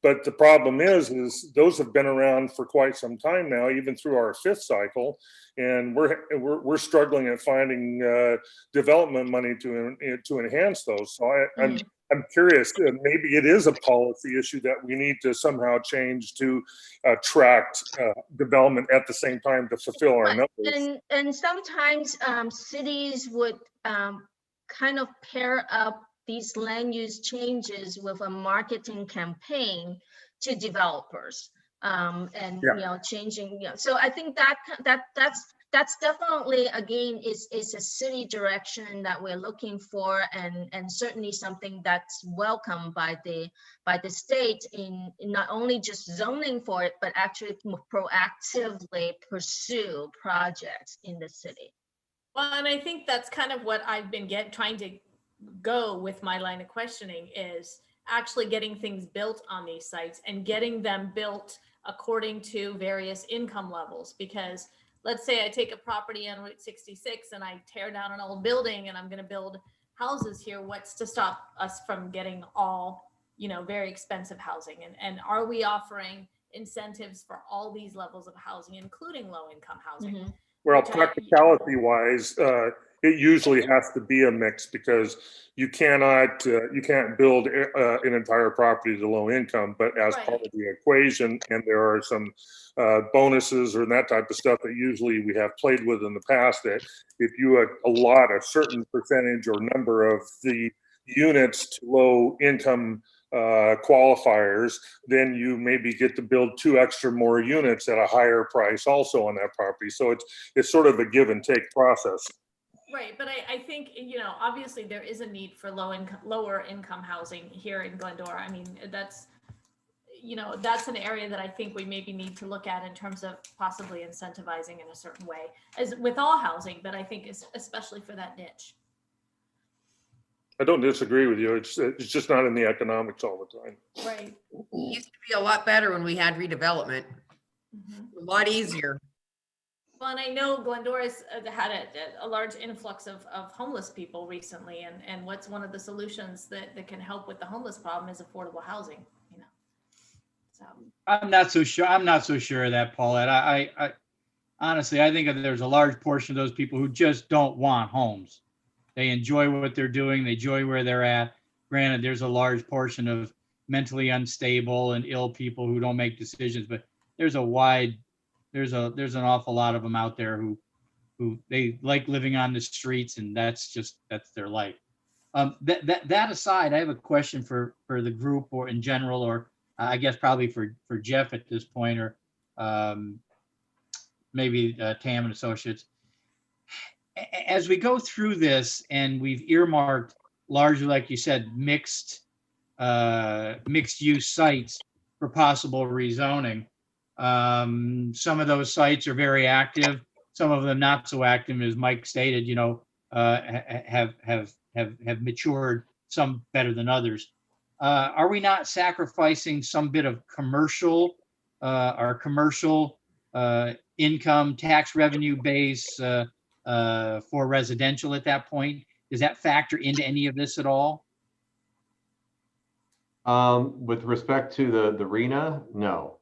But the problem is those have been around for quite some time now, even through our fifth cycle, and we're struggling at finding development money to enhance those. So I'm curious, maybe it is a policy issue that we need to somehow change to attract development at the same time to fulfill our numbers. And sometimes cities would kind of pair up these land use changes with a marketing campaign to developers, and you know, changing. You know, so I think that's definitely, again, is a city direction that we're looking for, and certainly something that's welcomed by the state in not only just zoning for it, but actually proactively pursue projects in the city. Well, and I think that's kind of what I've been trying to go with my line of questioning, is actually getting things built on these sites and getting them built according to various income levels. Because let's say I take a property on Route 66 and I tear down an old building and I'm going to build houses here. What's to stop us from getting all, you know, very expensive housing? And are we offering incentives for all these levels of housing, including low income housing? Mm-hmm. Well, practicality wise, it usually has to be a mix, because you can't build an entire property to low income, but as part of the equation, and there are some bonuses or that type of stuff that usually we have played with in the past, that if you allot a certain percentage or number of the units to low income qualifiers, then you maybe get to build 2 extra more units at a higher price also on that property. So it's sort of a give and take process. Right, but I think, you know, obviously there is a need for lower income housing here in Glendora. I mean, that's, you know, that's an area that I think we maybe need to look at in terms of possibly incentivizing in a certain way, as with all housing, but I think especially for that niche. I don't disagree with you. It's just not in the economics all the time. Right. It used to be a lot better when we had redevelopment. A lot easier. Well, and I know Glendora's had a large influx of homeless people recently, and what's one of the solutions that can help with the homeless problem is affordable housing, you know. So I'm not so sure of that, Paulette. I honestly, I think there's a large portion of those people who just don't want homes. They enjoy what they're doing. They enjoy where they're at. Granted, there's a large portion of mentally unstable and ill people who don't make decisions, but there's an awful lot of them out there who they like living on the streets, and that's their life. That aside, I have a question for the group, or in general, or I guess probably for Jeff at this point, or maybe Tam and Associates. As we go through this and we've earmarked largely, like you said, mixed use sites for possible rezoning. Some of those sites are very active, some of them not so active, as Mike stated, have matured, some better than others. Are we not sacrificing some bit of commercial, our commercial income tax revenue base for residential at that point? Does that factor into any of this at all? With respect to the RENA, no.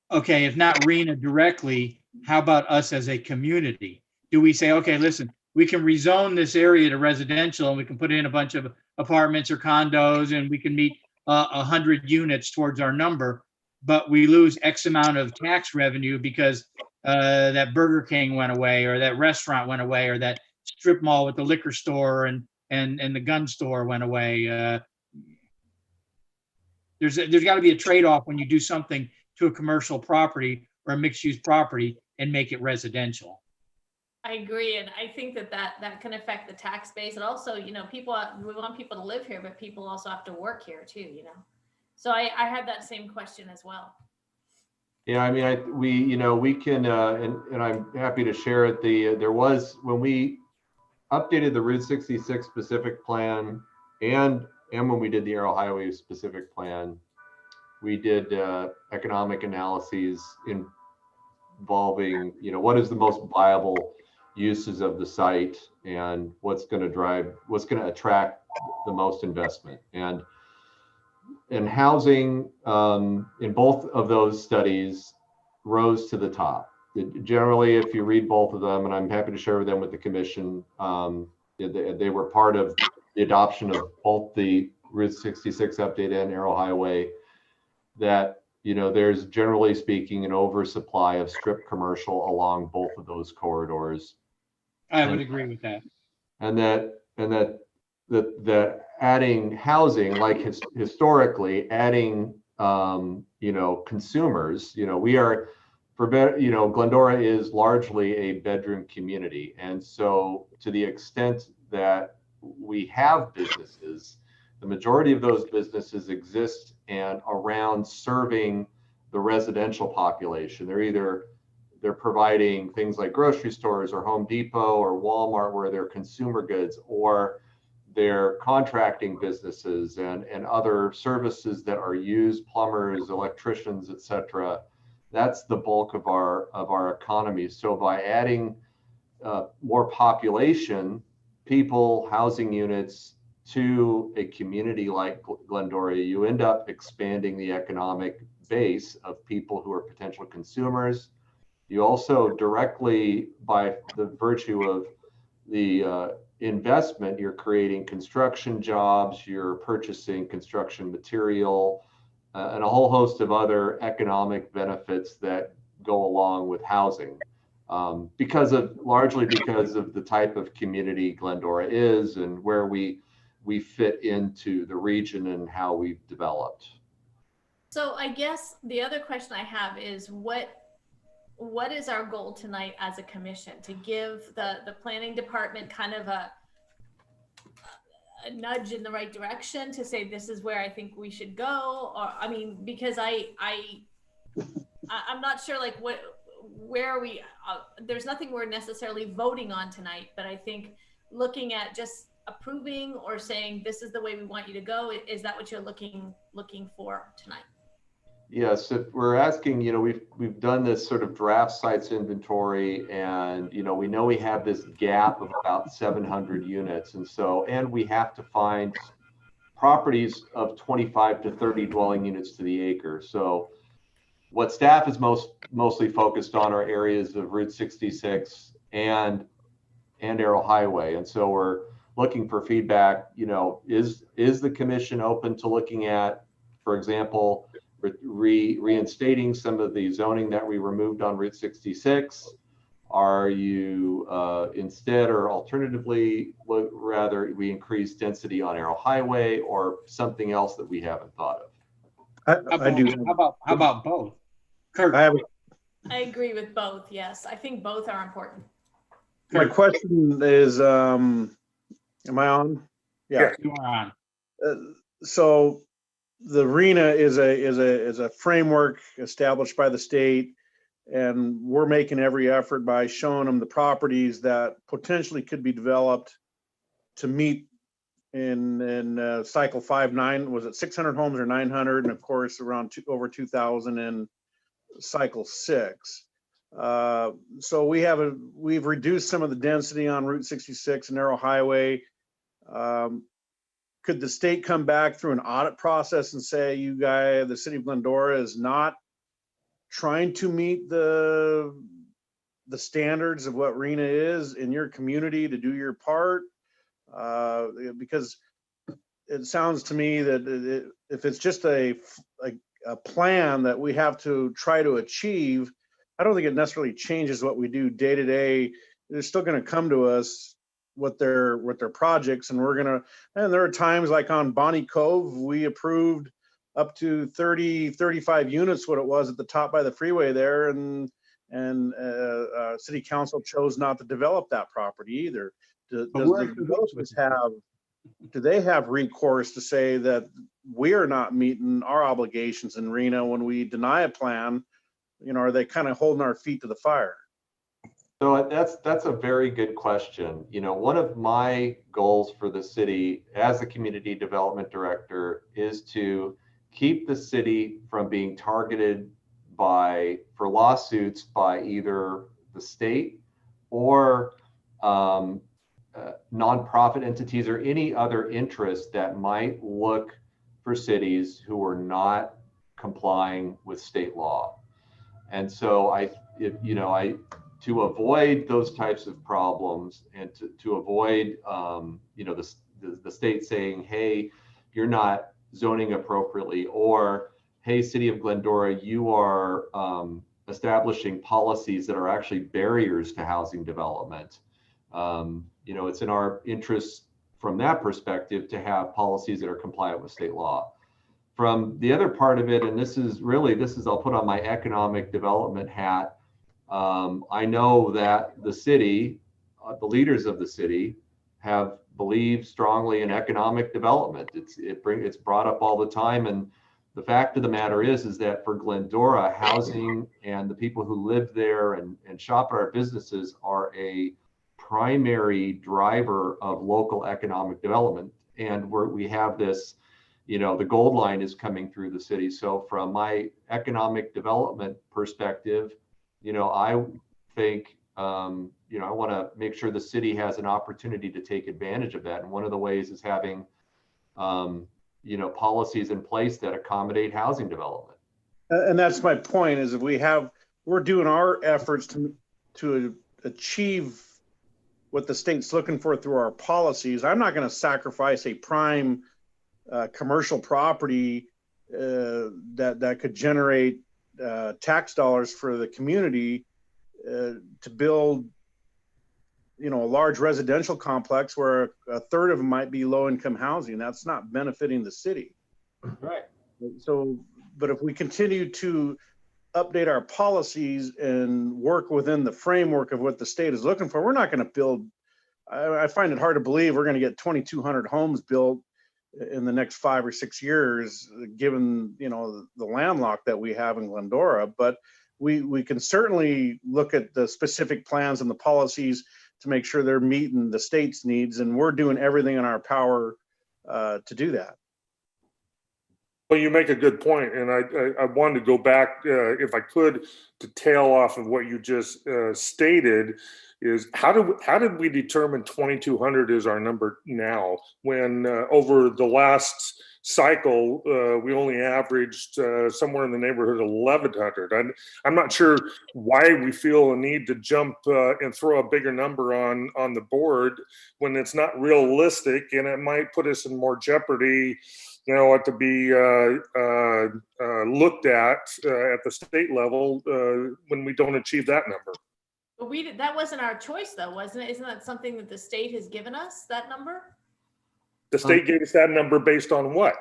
Okay, if not RENA directly, how about us as a community? Do we say, okay, listen, we can rezone this area to residential and we can put in a bunch of apartments or condos and we can meet 100 units towards our number, but we lose X amount of tax revenue because that Burger King went away, or that restaurant went away, or that strip mall with the liquor store and the gun store went away. There's got to be a trade-off when you do something to a commercial property or a mixed-use property and make it residential. I agree, and I think that can affect the tax base, and also, people, we want people to live here, but people also have to work here too, So I had that same question as well. Yeah, I mean, we can, and I'm happy to share it. There was, when we updated the Route 66 specific plan and when we did the Arrow Highway specific plan, we did economic analyses involving, what is the most viable uses of the site and what's going to attract the most investment. And housing in both of those studies rose to the top. Generally, if you read both of them, and I'm happy to share them with the commission, they were part of the adoption of both the Route 66 update and Arrow Highway, that there's, generally speaking, an oversupply of strip commercial along both of those corridors. I would agree with that. And that adding housing, like historically adding consumers, we are, Glendora is largely a bedroom community, and so to the extent that we have businesses, the majority of those businesses exist and around serving the residential population. They're providing things like grocery stores or Home Depot or Walmart, where they're consumer goods, or they're contracting businesses and other services that are used, plumbers, electricians, etc. That's the bulk of our economy. So by adding more population, people, housing units to a community like Glendora, you end up expanding the economic base of people who are potential consumers. You also directly, by the virtue of the investment, you're creating construction jobs, you're purchasing construction material, and a whole host of other economic benefits that go along with housing, largely because of the type of community Glendora is and where we fit into the region and how we've developed. So I guess the other question I have is what is our goal tonight as a commission? To give the planning department kind of a nudge in the right direction to say, this is where I think we should go? Or, I mean, because I'm not sure, like, where are we? There's nothing we're necessarily voting on tonight, but I think looking at just approving or saying, this is the way we want you to go, is that what you're looking for tonight? Yes, if we're asking, we've done this sort of draft sites inventory, and we know we have this gap of about 700 units, and we have to find properties of 25 to 30 dwelling units to the acre. So what staff is mostly focused on are areas of Route 66 and Arrow Highway, and so we're looking for feedback. Is the commission open to looking at, for example, reinstating some of the zoning that we removed on Route 66? Are you instead, or alternatively, rather we increase density on Arrow Highway, or something else that we haven't thought of? I do. How about both? Kurt. I I agree with both. Yes, I think both are important. My question is, am I on? Yeah. You are on. So the RENA is a framework established by the state, and we're making every effort by showing them the properties that potentially could be developed to meet in cycle 5-9. Was it 600 homes or 900? And of course, around over 2,000 in cycle 6. So we've reduced some of the density on Route 66, narrow highway. Could the state come back through an audit process and say, you guys, the city of Glendora is not trying to meet the standards of what RENA is in your community to do your part? Because it sounds to me that if it's just a plan that we have to try to achieve, I don't think it necessarily changes what we do day to day. They're still going to come to us with their projects, and and there are times like on Bonnie Cove, we approved up to 35 units, what it was at the top by the freeway there, and city council chose not to develop that property either. Do they have recourse to say that we are not meeting our obligations in RENA when we deny a plan? Are they kind of holding our feet to the fire? So that's a very good question. One of my goals for the city as a community development director is to keep the city from being targeted for lawsuits by either the state or nonprofit entities or any other interest that might look for cities who are not complying with state law. And so to avoid those types of problems and to avoid the state saying, hey, you're not zoning appropriately, or hey, city of Glendora, you are establishing policies that are actually barriers to housing development. It's in our interest from that perspective to have policies that are compliant with state law. From the other part of it, and this is I'll put on my economic development hat. I know that the city, the leaders of the city have believed strongly in economic development. It's brought up all the time. And the fact of the matter is that for Glendora, housing and the people who live there and shop at our businesses are a primary driver of local economic development. And we have this, the gold line is coming through the city. So from my economic development perspective, I think, I want to make sure the city has an opportunity to take advantage of that. And one of the ways is having, policies in place that accommodate housing development. And that's my point, is if we're doing our efforts to achieve what the state's looking for through our policies. I'm not going to sacrifice a prime commercial property that could generate tax dollars for the community to build, a large residential complex where a third of them might be low-income housing. That's not benefiting the city. Right. So, but if we continue to update our policies and work within the framework of what the state is looking for, we're not going to build. I find it hard to believe we're going to get 2,200 homes built in the next 5 or 6 years, given the landlocked that we have in Glendora. But we can certainly look at the specific plans and the policies to make sure they're meeting the state's needs, and we're doing everything in our power to do that. Well, you make a good point, and I wanted to go back, if I could, to tail off of what you just stated. Is how did we determine 2,200 is our number now, when over the last cycle we only averaged somewhere in the neighborhood of 1,100? I'm not sure why we feel a need to jump and throw a bigger number on the board when it's not realistic, and it might put us in more jeopardy, to be looked at the state level when we don't achieve that number. But that wasn't our choice, though, wasn't it? Isn't that something that the state has given us, that number? The state gave us that number based on what?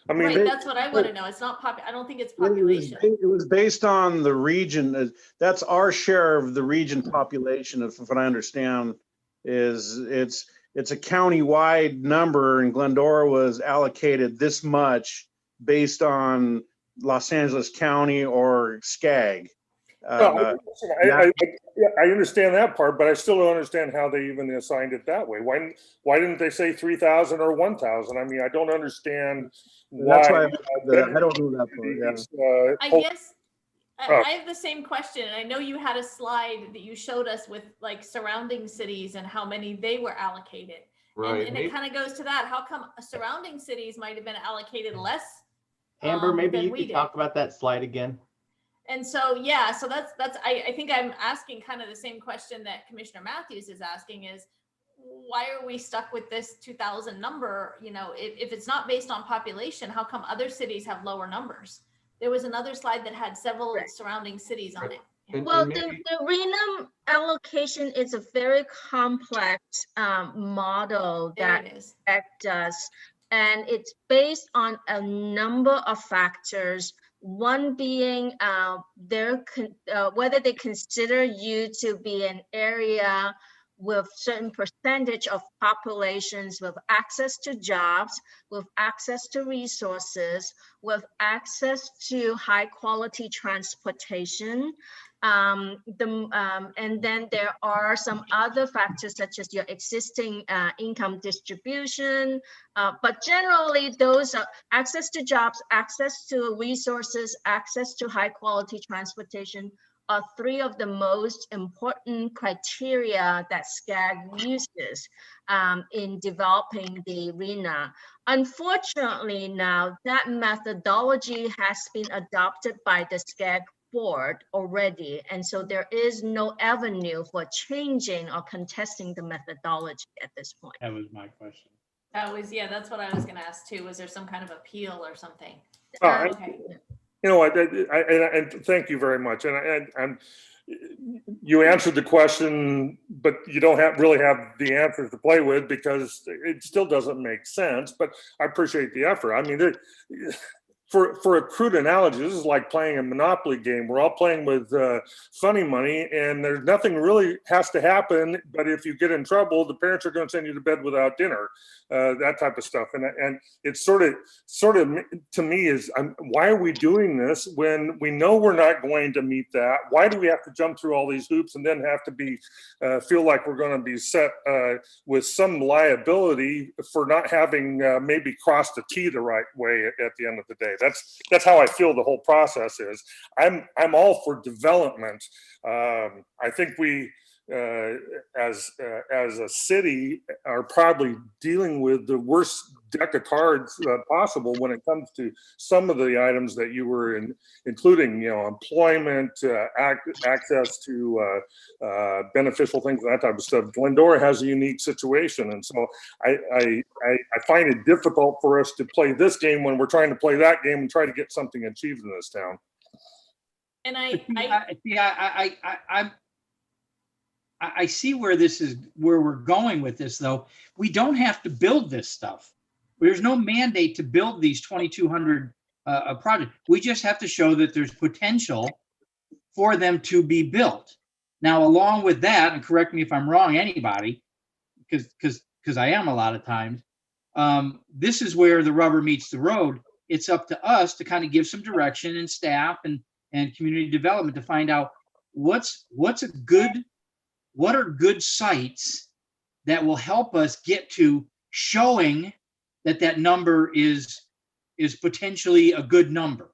I mean, Right, that's what I want to know. It's not I don't think it's It was, population. it was based on the region. That's our share of the region population, if what I understand, is it's a county-wide number, and Glendora was allocated this much based on Los Angeles County or SCAG. well, I understand that part, but I still don't understand how they even assigned it that way. Why didn't they say 3,000 or 1,000? I mean, I don't understand why. That's why I don't know that part. I guess I have the same question. And I know you had a slide that you showed us with like surrounding cities and how many they were allocated. Right. And it kind of goes to that. How come surrounding cities might have been allocated less? Amber, maybe than you we could did. talk about that slide again. And so, yeah, so that's, I think I'm asking kind of the same question that Commissioner Matthews is asking is, why are we stuck with this 2,000 number? You know, if it's not based on population, how come other cities have lower numbers? There was another slide that had several surrounding cities on it. Well, the RENA allocation is a very complex model that SCAG does, and it's based on a number of factors. One being whether they consider you to be an area with certain percentage of populations with access to jobs, with access to resources, with access to high quality transportation. And then there are some other factors such as your existing income distribution. But generally those are access to jobs, access to resources, access to high quality transportation are three of the most important criteria that SCAG uses in developing the RENA. Unfortunately, now that methodology has been adopted by the SCAG board already, and so there is no avenue for changing or contesting the methodology at this point. That was my question. That was, yeah, that's what I was going to ask too. Was there some kind of appeal or something? Okay. You know what, and thank you very much. And you answered the question, but you don't really have the answers to play with because it still doesn't make sense, but I appreciate the effort. I mean, for a crude analogy, this is like playing a Monopoly game. We're all playing with funny money, and there's nothing really has to happen. But if you get in trouble, the parents are going to send you to bed without dinner, that type of stuff. And it's sort of to me is, why are we doing this when we know we're not going to meet that? Why do we have to jump through all these hoops and then have to be feel like we're going to be set with some liability for not having maybe crossed the T the right way at the end of the day? That's how I feel the whole process is. I'm all for development. I think we, as a city, are probably dealing with the worst deck of cards possible when it comes to some of the items that you were including, you know, employment, access to beneficial things, that type of stuff. Glendora has a unique situation, and so I find it difficult for us to play this game when we're trying to play that game and try to get something achieved in this town. And I see where we're going with this, though. We don't have to build this stuff. There's no mandate to build these 2,200 projects. We just have to show that there's potential for them to be built. Now, along with that, and correct me if I'm wrong, anybody, because I am a lot of times, this is where the rubber meets the road. It's up to us to kind of give some direction, and staff and community development to find out what are good sites that will help us get to showing that number is potentially a good number.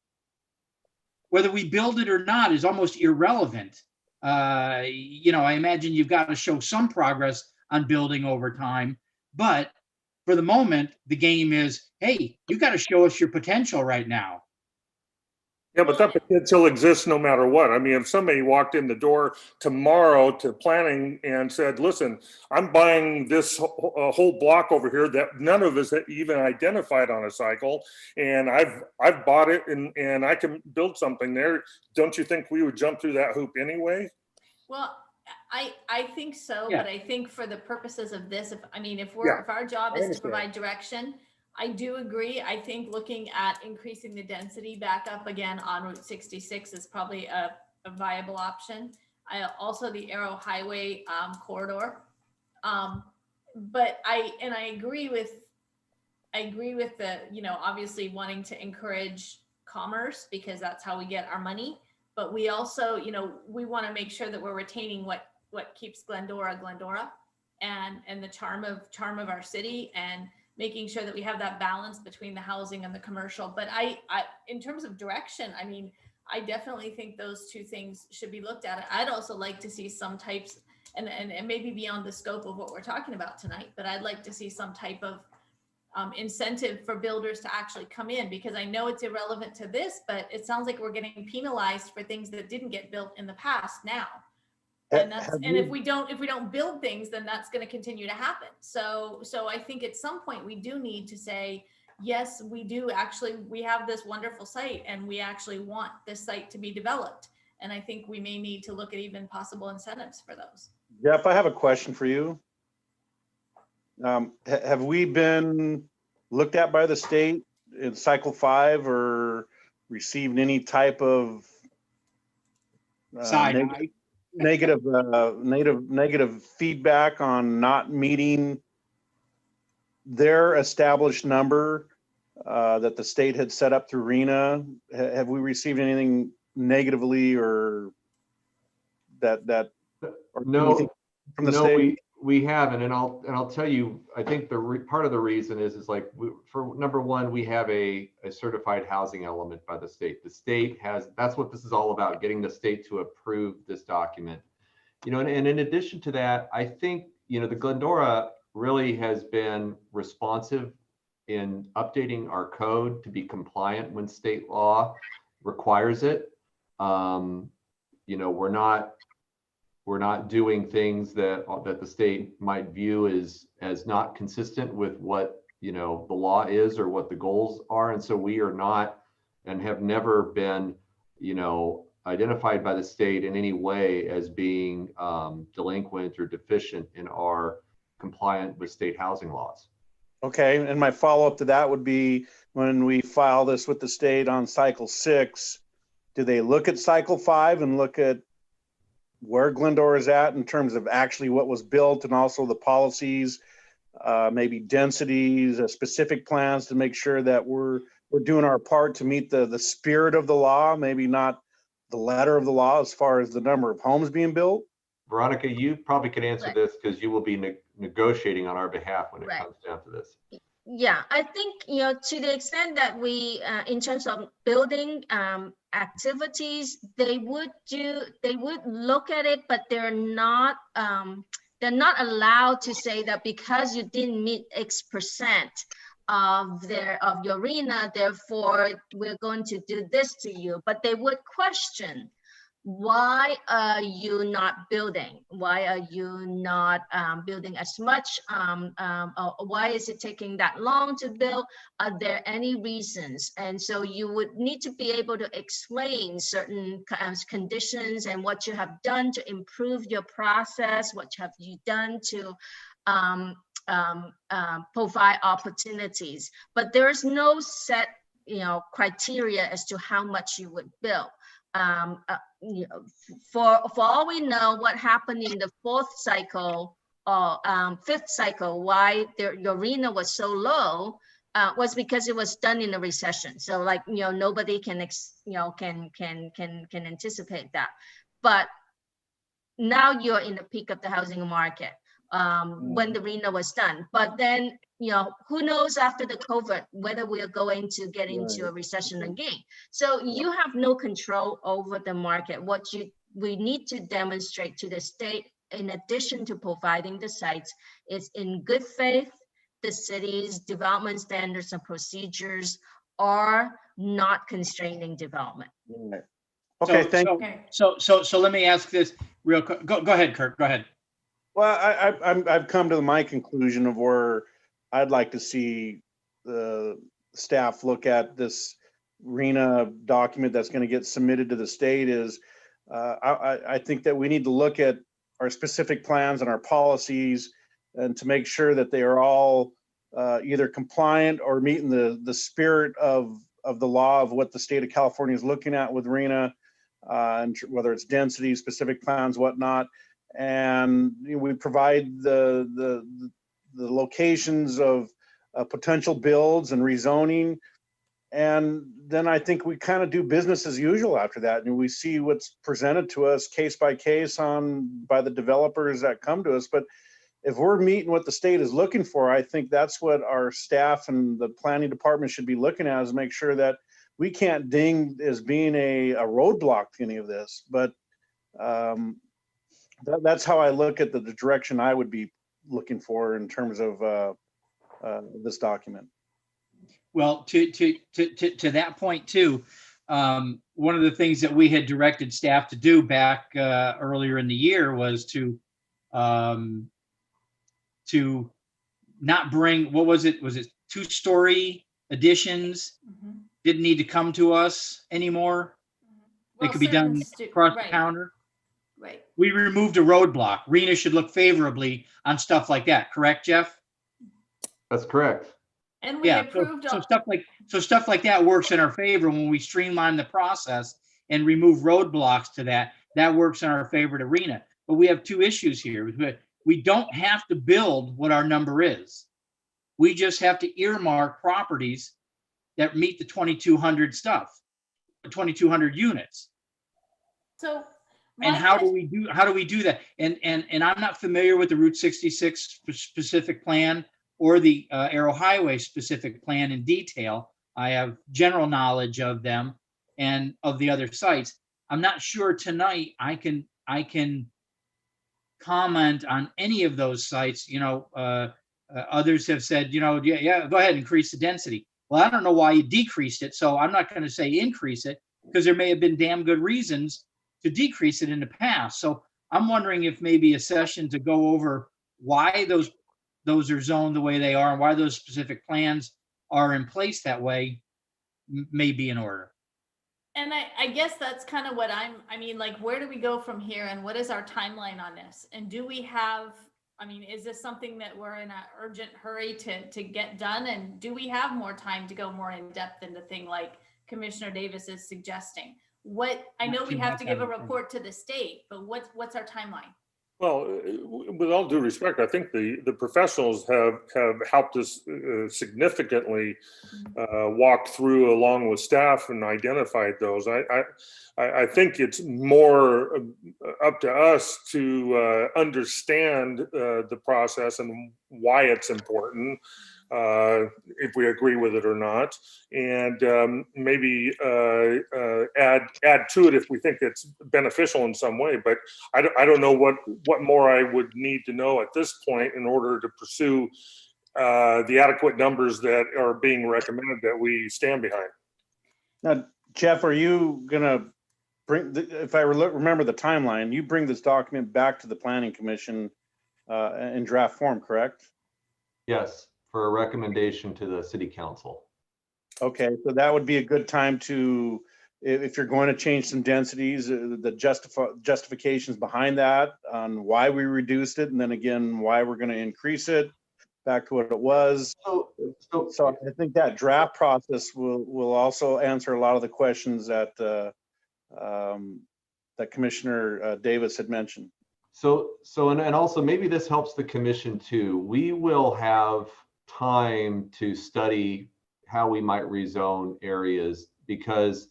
Whether we build it or not is almost irrelevant. You know, I imagine you've got to show some progress on building over time, but for the moment, the game is, hey, you got to show us your potential right now. Yeah, but that potential exists no matter what. I mean, if somebody walked in the door tomorrow to planning and said, listen, I'm buying this whole block over here that none of us had even identified on a cycle, and I've bought it and I can build something there, don't you think we would jump through that hoop anyway? Well, I think so, Yeah. but I think for the purposes of this, if our job I is to understand. provide direction, I do agree. I think looking at increasing the density back up again on Route 66 is probably a viable option. Also the Arrow Highway corridor. But I agree with the, obviously wanting to encourage commerce because that's how we get our money. But we also, we want to make sure that we're retaining what keeps Glendora, and the charm of our city, and making sure that we have that balance between the housing and the commercial. But I in terms of direction, I mean, I definitely think those two things should be looked at. I'd also like to see some types, and maybe beyond the scope of what we're talking about tonight, but I'd like to see some type of incentive for builders to actually come in, because I know it's irrelevant to this, but it sounds like we're getting penalized for things that didn't get built in the past now. And if we don't build things, then that's going to continue to happen. So I think at some point we do need to say, yes, we have this wonderful site and we actually want this site to be developed. And I think we may need to look at even possible incentives for those. Jeff, I have a question for you. Have we been looked at by the state in cycle 5 or received any type of negative feedback on not meeting their established number that the state had set up through RENA? Have we received anything negatively or that or No, anything from the no, state? we haven't, and I'll tell you, I think part of the reason is like for number one, we have a certified housing element by the state. The state has, that's what this is all about, getting the state to approve this document. And in addition to that, I think the Glendora really has been responsive in updating our code to be compliant when state law requires it. We're not doing things that the state might view as not consistent with what the law is or what the goals are, and so we are not and have never been identified by the state in any way as being delinquent or deficient in our compliant with state housing laws. Okay, and my follow-up to that would be, when we file this with the state on cycle 6, do they look at cycle 5 and look at where Glendora is at in terms of actually what was built and also the policies, maybe densities, specific plans to make sure that we're doing our part to meet the spirit of the law, maybe not the letter of the law as far as the number of homes being built? Veronica, you probably can answer Right. this because you will be negotiating on our behalf when it Right. comes down to this. Yeah, I think, to the extent that we, in terms of building activities, they would look at it, but they're not allowed to say that because you didn't meet X% of your RENA, therefore we're going to do this to you. But they would question, why are you not building? Why are you not building as much? Or why is it taking that long to build? Are there any reasons? And so you would need to be able to explain certain conditions and what you have done to improve your process, what have you done to provide opportunities. But there is no set criteria as to how much you would build. For all we know, what happened in the 4th cycle or 5th cycle, why your RENA was so low, was because it was done in a recession. So nobody can anticipate that. But now you're in the peak of the housing market when the RENA was done. But then who knows after the COVID whether we are going to get into a recession again. So you have no control over the market. What we need to demonstrate to the state, in addition to providing the sites, is in good faith, the city's development standards and procedures are not constraining development. Okay, thank you. So let me ask this real quick. Go ahead, Kirk. Go ahead. Well, I've come to my conclusion of where I'd like to see the staff look at this RENA document that's going to get submitted to the state is, I think that we need to look at our specific plans and our policies and to make sure that they are all either compliant or meeting the spirit of the law of what the state of California is looking at with RENA, and whether it's density, specific plans, whatnot. And we provide the locations of potential builds and rezoning. And then I think we kind of do business as usual after that. And we see what's presented to us case by case by the developers that come to us. But if we're meeting what the state is looking for, I think that's what our staff and the planning department should be looking at, is make sure that we can't ding as being a roadblock to any of this. But that's how I look at the direction I would be looking for in terms of this document. Well, to that point too, one of the things that we had directed staff to do back earlier in the year was to not bring, what was it? Was it 2-story additions? Mhm. Didn't need to come to us anymore. They Well, could be done certain across the right, counter. right. We removed a roadblock. RENA should look favorably on stuff like that. Correct, Jeff? That's correct. And we Yeah. approved. So stuff like that works in our favor when we streamline the process and remove roadblocks to that. That works in our favor to RENA. But we have 2 issues here. We don't have to build what our number is. We just have to earmark properties that meet the 2,200 stuff, the 2,200 units. So And how do we do that? And I'm not familiar with the Route 66 specific plan or the Arrow Highway specific plan in detail. I have general knowledge of them and of the other sites. I'm not sure tonight I can comment on any of those sites. Others have said, yeah, go ahead and increase the density. Well, I don't know why you decreased it, so I'm not going to say increase it, because there may have been damn good reasons to decrease it in the past. So I'm wondering if maybe a session to go over why those are zoned the way they are and why those specific plans are in place that way may be in order. And I guess that's kind of what where do we go from here, and what is our timeline on this? And do we have, is this something that we're in an urgent hurry to get done? And do we have more time to go more in depth into thing like Commissioner Davis is suggesting? I know we have to give a report to the state, but what's our timeline? Well, with all due respect, I think the professionals have helped us significantly walk through along with staff and identified those. I think it's more up to us to understand the process and why it's important, if we agree with it or not, and maybe add to it if we think it's beneficial in some way. But I don't know what more I would need to know at this point in order to pursue the adequate numbers that are being recommended that we stand behind. Now, Jeff, are you gonna if I remember the timeline, you bring this document back to the Planning Commission in draft form, correct? Yes, for a recommendation to the City Council. Okay, so that would be a good time to, if you're going to change some densities, the justifications behind that, on why we reduced it, and then again, why we're going to increase it back to what it was. So I think that draft process will also answer a lot of the questions that that Commissioner Davis had mentioned. And also maybe this helps the commission too. We will have time to study how we might rezone areas, because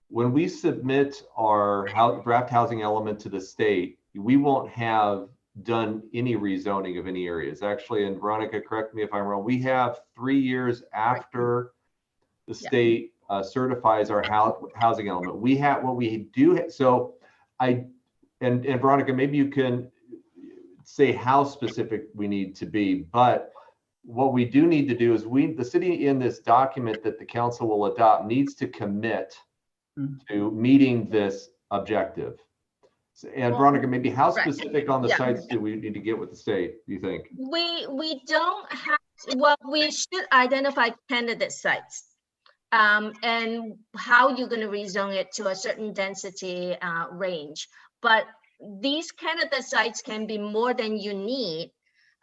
when we submit our draft housing element to the state, we won't have done any rezoning of any areas. Actually, and Veronica, correct me if I'm wrong, we have 3 years after the state certifies our housing element. We have what we do. So and Veronica, maybe you can say how specific we need to be, but what we do need to do is the city in this document that the council will adopt needs to commit to meeting this objective. And Veronica, maybe how specific on the sites do we need to get with the state, do you think? We don't have, well, we should identify candidate sites. And how you're going to rezone it to a certain density range. But these candidate sites can be more than you need.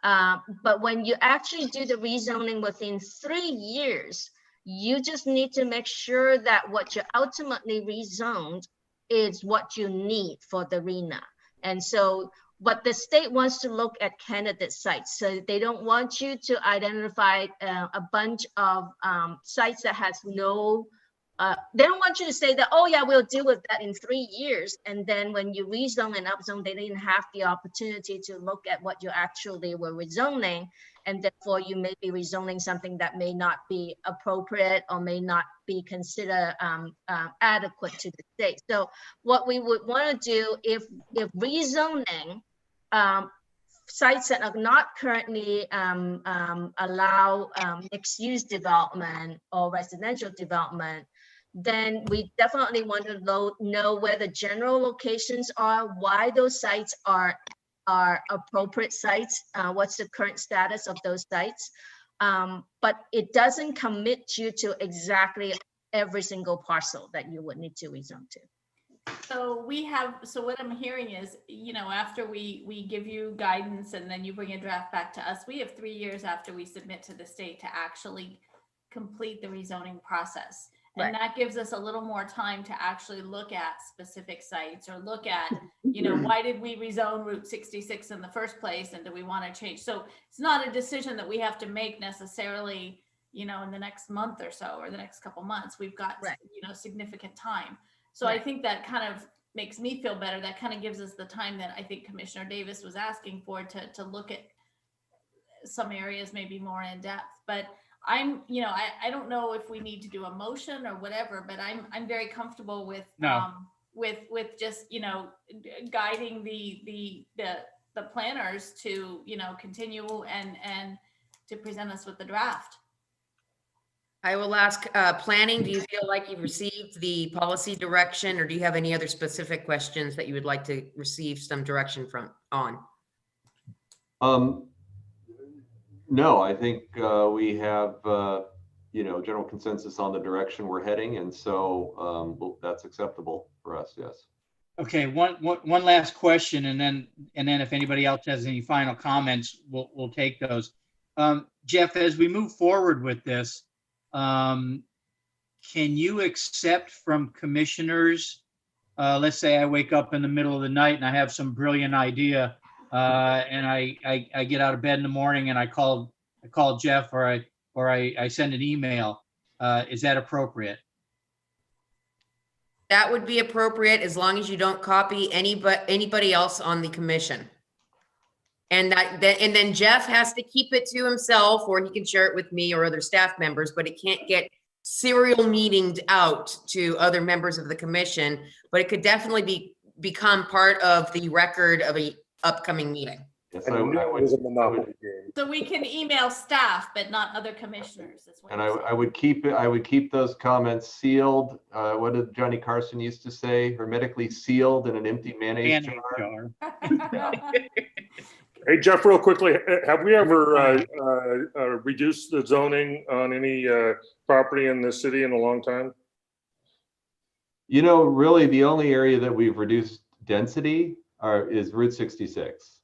But when you actually do the rezoning within 3 years, you just need to make sure that what you ultimately rezoned is what you need for the RENA. And so, but the state wants to look at candidate sites. So they don't want you to identify a bunch of sites that has no, they don't want you to say that, oh yeah, we'll deal with that in 3 years. And then when you rezone and upzone, they didn't have the opportunity to look at what you actually were rezoning. And therefore you may be rezoning something that may not be appropriate or may not be considered adequate to the state. So what we would want to do if rezoning sites that are not currently allow mixed-use development or residential development, then we definitely want to know where the general locations are, why those sites are appropriate sites, what's the current status of those sites. But it doesn't commit you to exactly every single parcel that you would need to rezone to. So so what I'm hearing is, you know, after we give you guidance and then you bring a draft back to us, we have 3 years after we submit to the state to actually complete the rezoning process. And that gives us a little more time to actually look at specific sites or look at, you know, why did we rezone Route 66 in the first place? And do we want to change? So it's not a decision that we have to make necessarily, you know, in the next month or so, or the next couple months. We've got, you know, significant time. So I think that kind of makes me feel better. That kind of gives us the time that I think Commissioner Davis was asking for to look at some areas maybe more in depth. But I'm, you know, I don't know if we need to do a motion or whatever, but I'm very comfortable with with just, you know, guiding the planners to, you know, continue and to present us with the draft. I will ask planning, do you feel like you've received the policy direction, or do you have any other specific questions that you would like to receive some direction from on? No, I think we have, you know, general consensus on the direction we're heading. And so well, that's acceptable for us. Yes. Okay, one last question, and then if anybody else has any final comments, we'll take those. Jeff, as we move forward with this, can you accept from commissioners, let's say I wake up in the middle of the night and I have some brilliant idea, and I get out of bed in the morning and I call Jeff, or I send an email. Is that appropriate? That would be appropriate as long as you don't copy anybody else on the commission. And then Jeff has to keep it to himself, or he can share it with me or other staff members, but it can't get serial meetinged out to other members of the commission, but it could definitely become part of the record of a upcoming meeting. Yes, And it was a monopoly game. So we can email staff, but not other commissioners. And I would keep those comments sealed. What did Johnny Carson used to say? Hermetically sealed in an empty mayonnaise jar. Hey, Jeff, real quickly, have we ever reduced the zoning on any property in the city in a long time? You know, really the only area that we've reduced density is Route 66.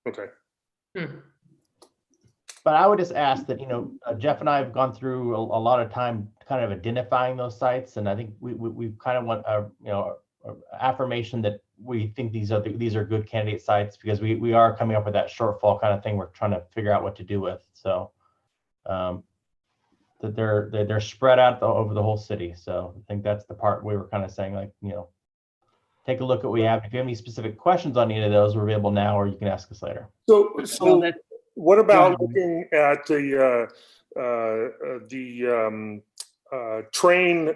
Okay. But I would just ask that, you know, Jeff and I have gone through a lot of time kind of identifying those sites. And I think we kind of want you know, affirmation that we think these are good candidate sites, because we are coming up with that shortfall kind of thing we're trying to figure out what to do with. So that they're spread out over the whole city. So I think that's the part we were kind of saying, like, you know, take a look at what we have. If you have any specific questions on any of those, we're available now, or you can ask us later. So what about looking at the train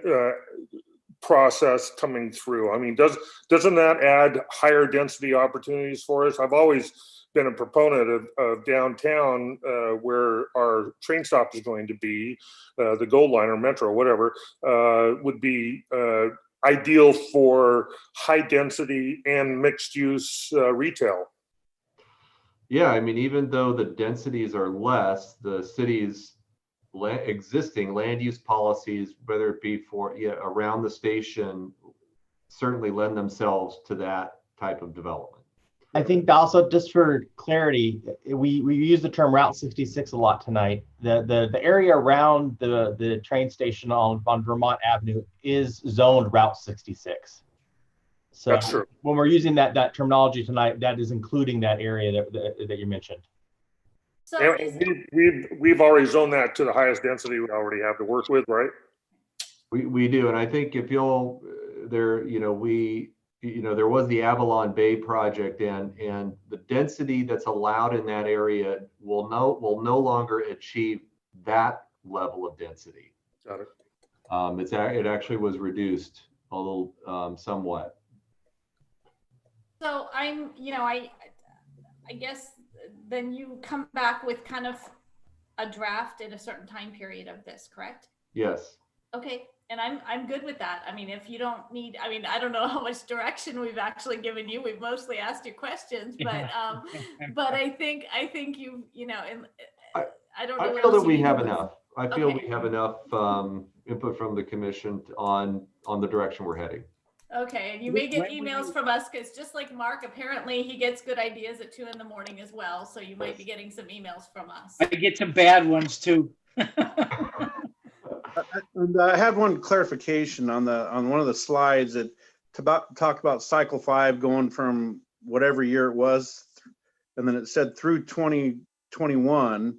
process coming through? I mean, doesn't that add higher density opportunities for us? I've always been a proponent of downtown, where our train stop is going to be, the Gold Line or Metro, whatever, would be ideal for high density and mixed use retail. Yeah, I mean, even though the densities are less, the city's existing land use policies, whether it be for around the station, certainly lend themselves to that type of development. I think also just for clarity, we use the term Route 66 a lot tonight. The area around the train station on Vermont Avenue is zoned Route 66. So That's true. when we're using that terminology tonight, that is including that area that you mentioned. So And we've already zoned that to the highest density we already have to work with, right? We do, and I think if you'll, there, there was the Avalon Bay project, and the density that's allowed in that area will no longer achieve that level of density. Got it. It actually was reduced a little, somewhat. So I guess then you come back with kind of a draft in a certain time period of this, correct? Yes. Okay, and I'm good with that. I mean, if you don't need, I mean, I don't know how much direction we've actually given you. We've mostly asked you questions, but but I think you and I don't know. I what feel else that you we need have to- enough. I feel Okay. we have enough input from the commission on the direction we're heading. Okay, and you may get emails from us because just like Mark, apparently he gets good ideas at 2 a.m. as well. So you might be getting some emails from us. I get some bad ones too. And I had one clarification on one of the slides that talked about cycle 5 going from whatever year it was, and then it said through 2021,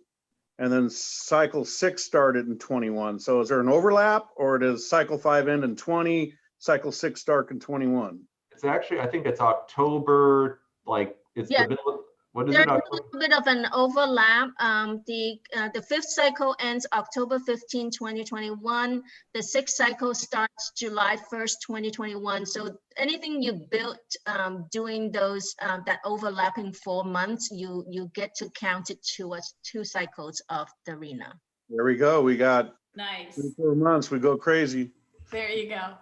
and then cycle 6 started in 21. So is there an overlap, or does cycle 5 end in 20, cycle 6 start in 21? It's actually, I think it's October, like it's Yeah. the middle. What is There's it? a October? little bit of an overlap. The 5th cycle ends October 15, 2021. The 6th cycle starts July 1st, 2021. So anything you built during those that overlapping 4 months, you get to count it towards 2 cycles of the RENA. There we go. We got Nice. 4 months. We go crazy. There you go.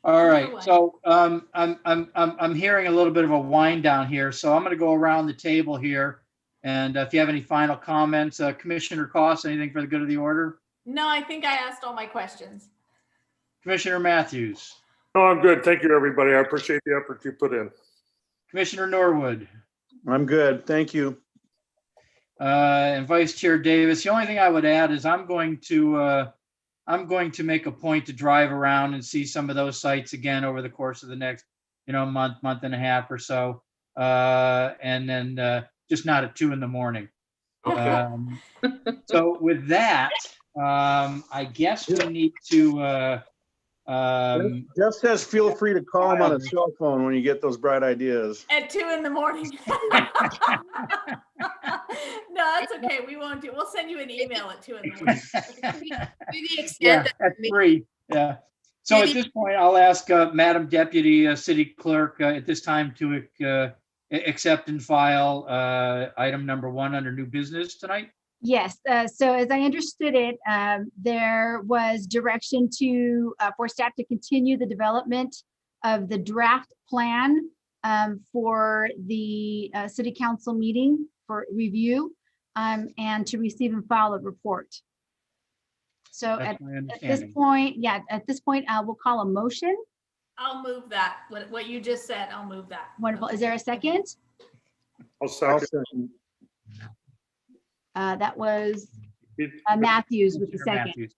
All Another right, one. so I'm hearing a little bit of a wind down here, so I'm going to go around the table here, and if you have any final comments, Commissioner Koss, anything for the good of the order? No, I think I asked all my questions. Commissioner Matthews, No, I'm good. Thank you, everybody. I appreciate the effort you put in. Commissioner Norwood, I'm good. Thank you. and Vice Chair Davis. The only thing I would add is I'm going to make a point to drive around and see some of those sites again over the course of the next, month and a half or so. And then just not at 2 a.m. So with that, I guess we need to, Jeff says feel free to call him on his cell phone when you get those bright ideas. At 2 a.m. No, that's okay. We won't do. We'll send you an email at 2 a.m. To the extent yeah, that at 3. Yeah. So at this point, I'll ask Madam Deputy City Clerk at this time to accept and file item number 1 under new business tonight. Yes, so as I understood it, there was direction for staff to continue the development of the draft plan for the city council meeting for review and to receive and file a report. So That's at my this understanding. point, we'll call a motion. I'll move that. What you just said, I'll move that. Wonderful. Is there a second? I'll second. That was Matthews with the Commissioner second. Matthews.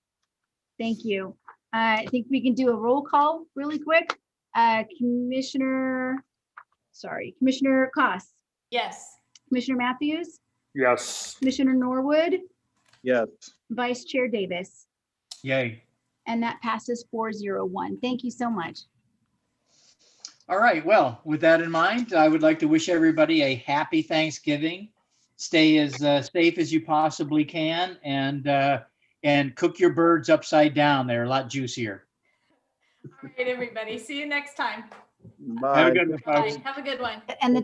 Thank you. I think we can do a roll call really quick. Commissioner Koss, Yes. Commissioner Matthews, Yes. Commissioner Norwood, Yes. Vice Chair Davis, Yay. and that passes 401. Thank you so much. All right. Well, with that in mind, I would like to wish everybody a happy Thanksgiving. Stay as safe as you possibly can, and cook your birds upside down. They're a lot juicier. All right, everybody. See you next time. Bye. Have a good one, folks. Bye. Have a good one. And the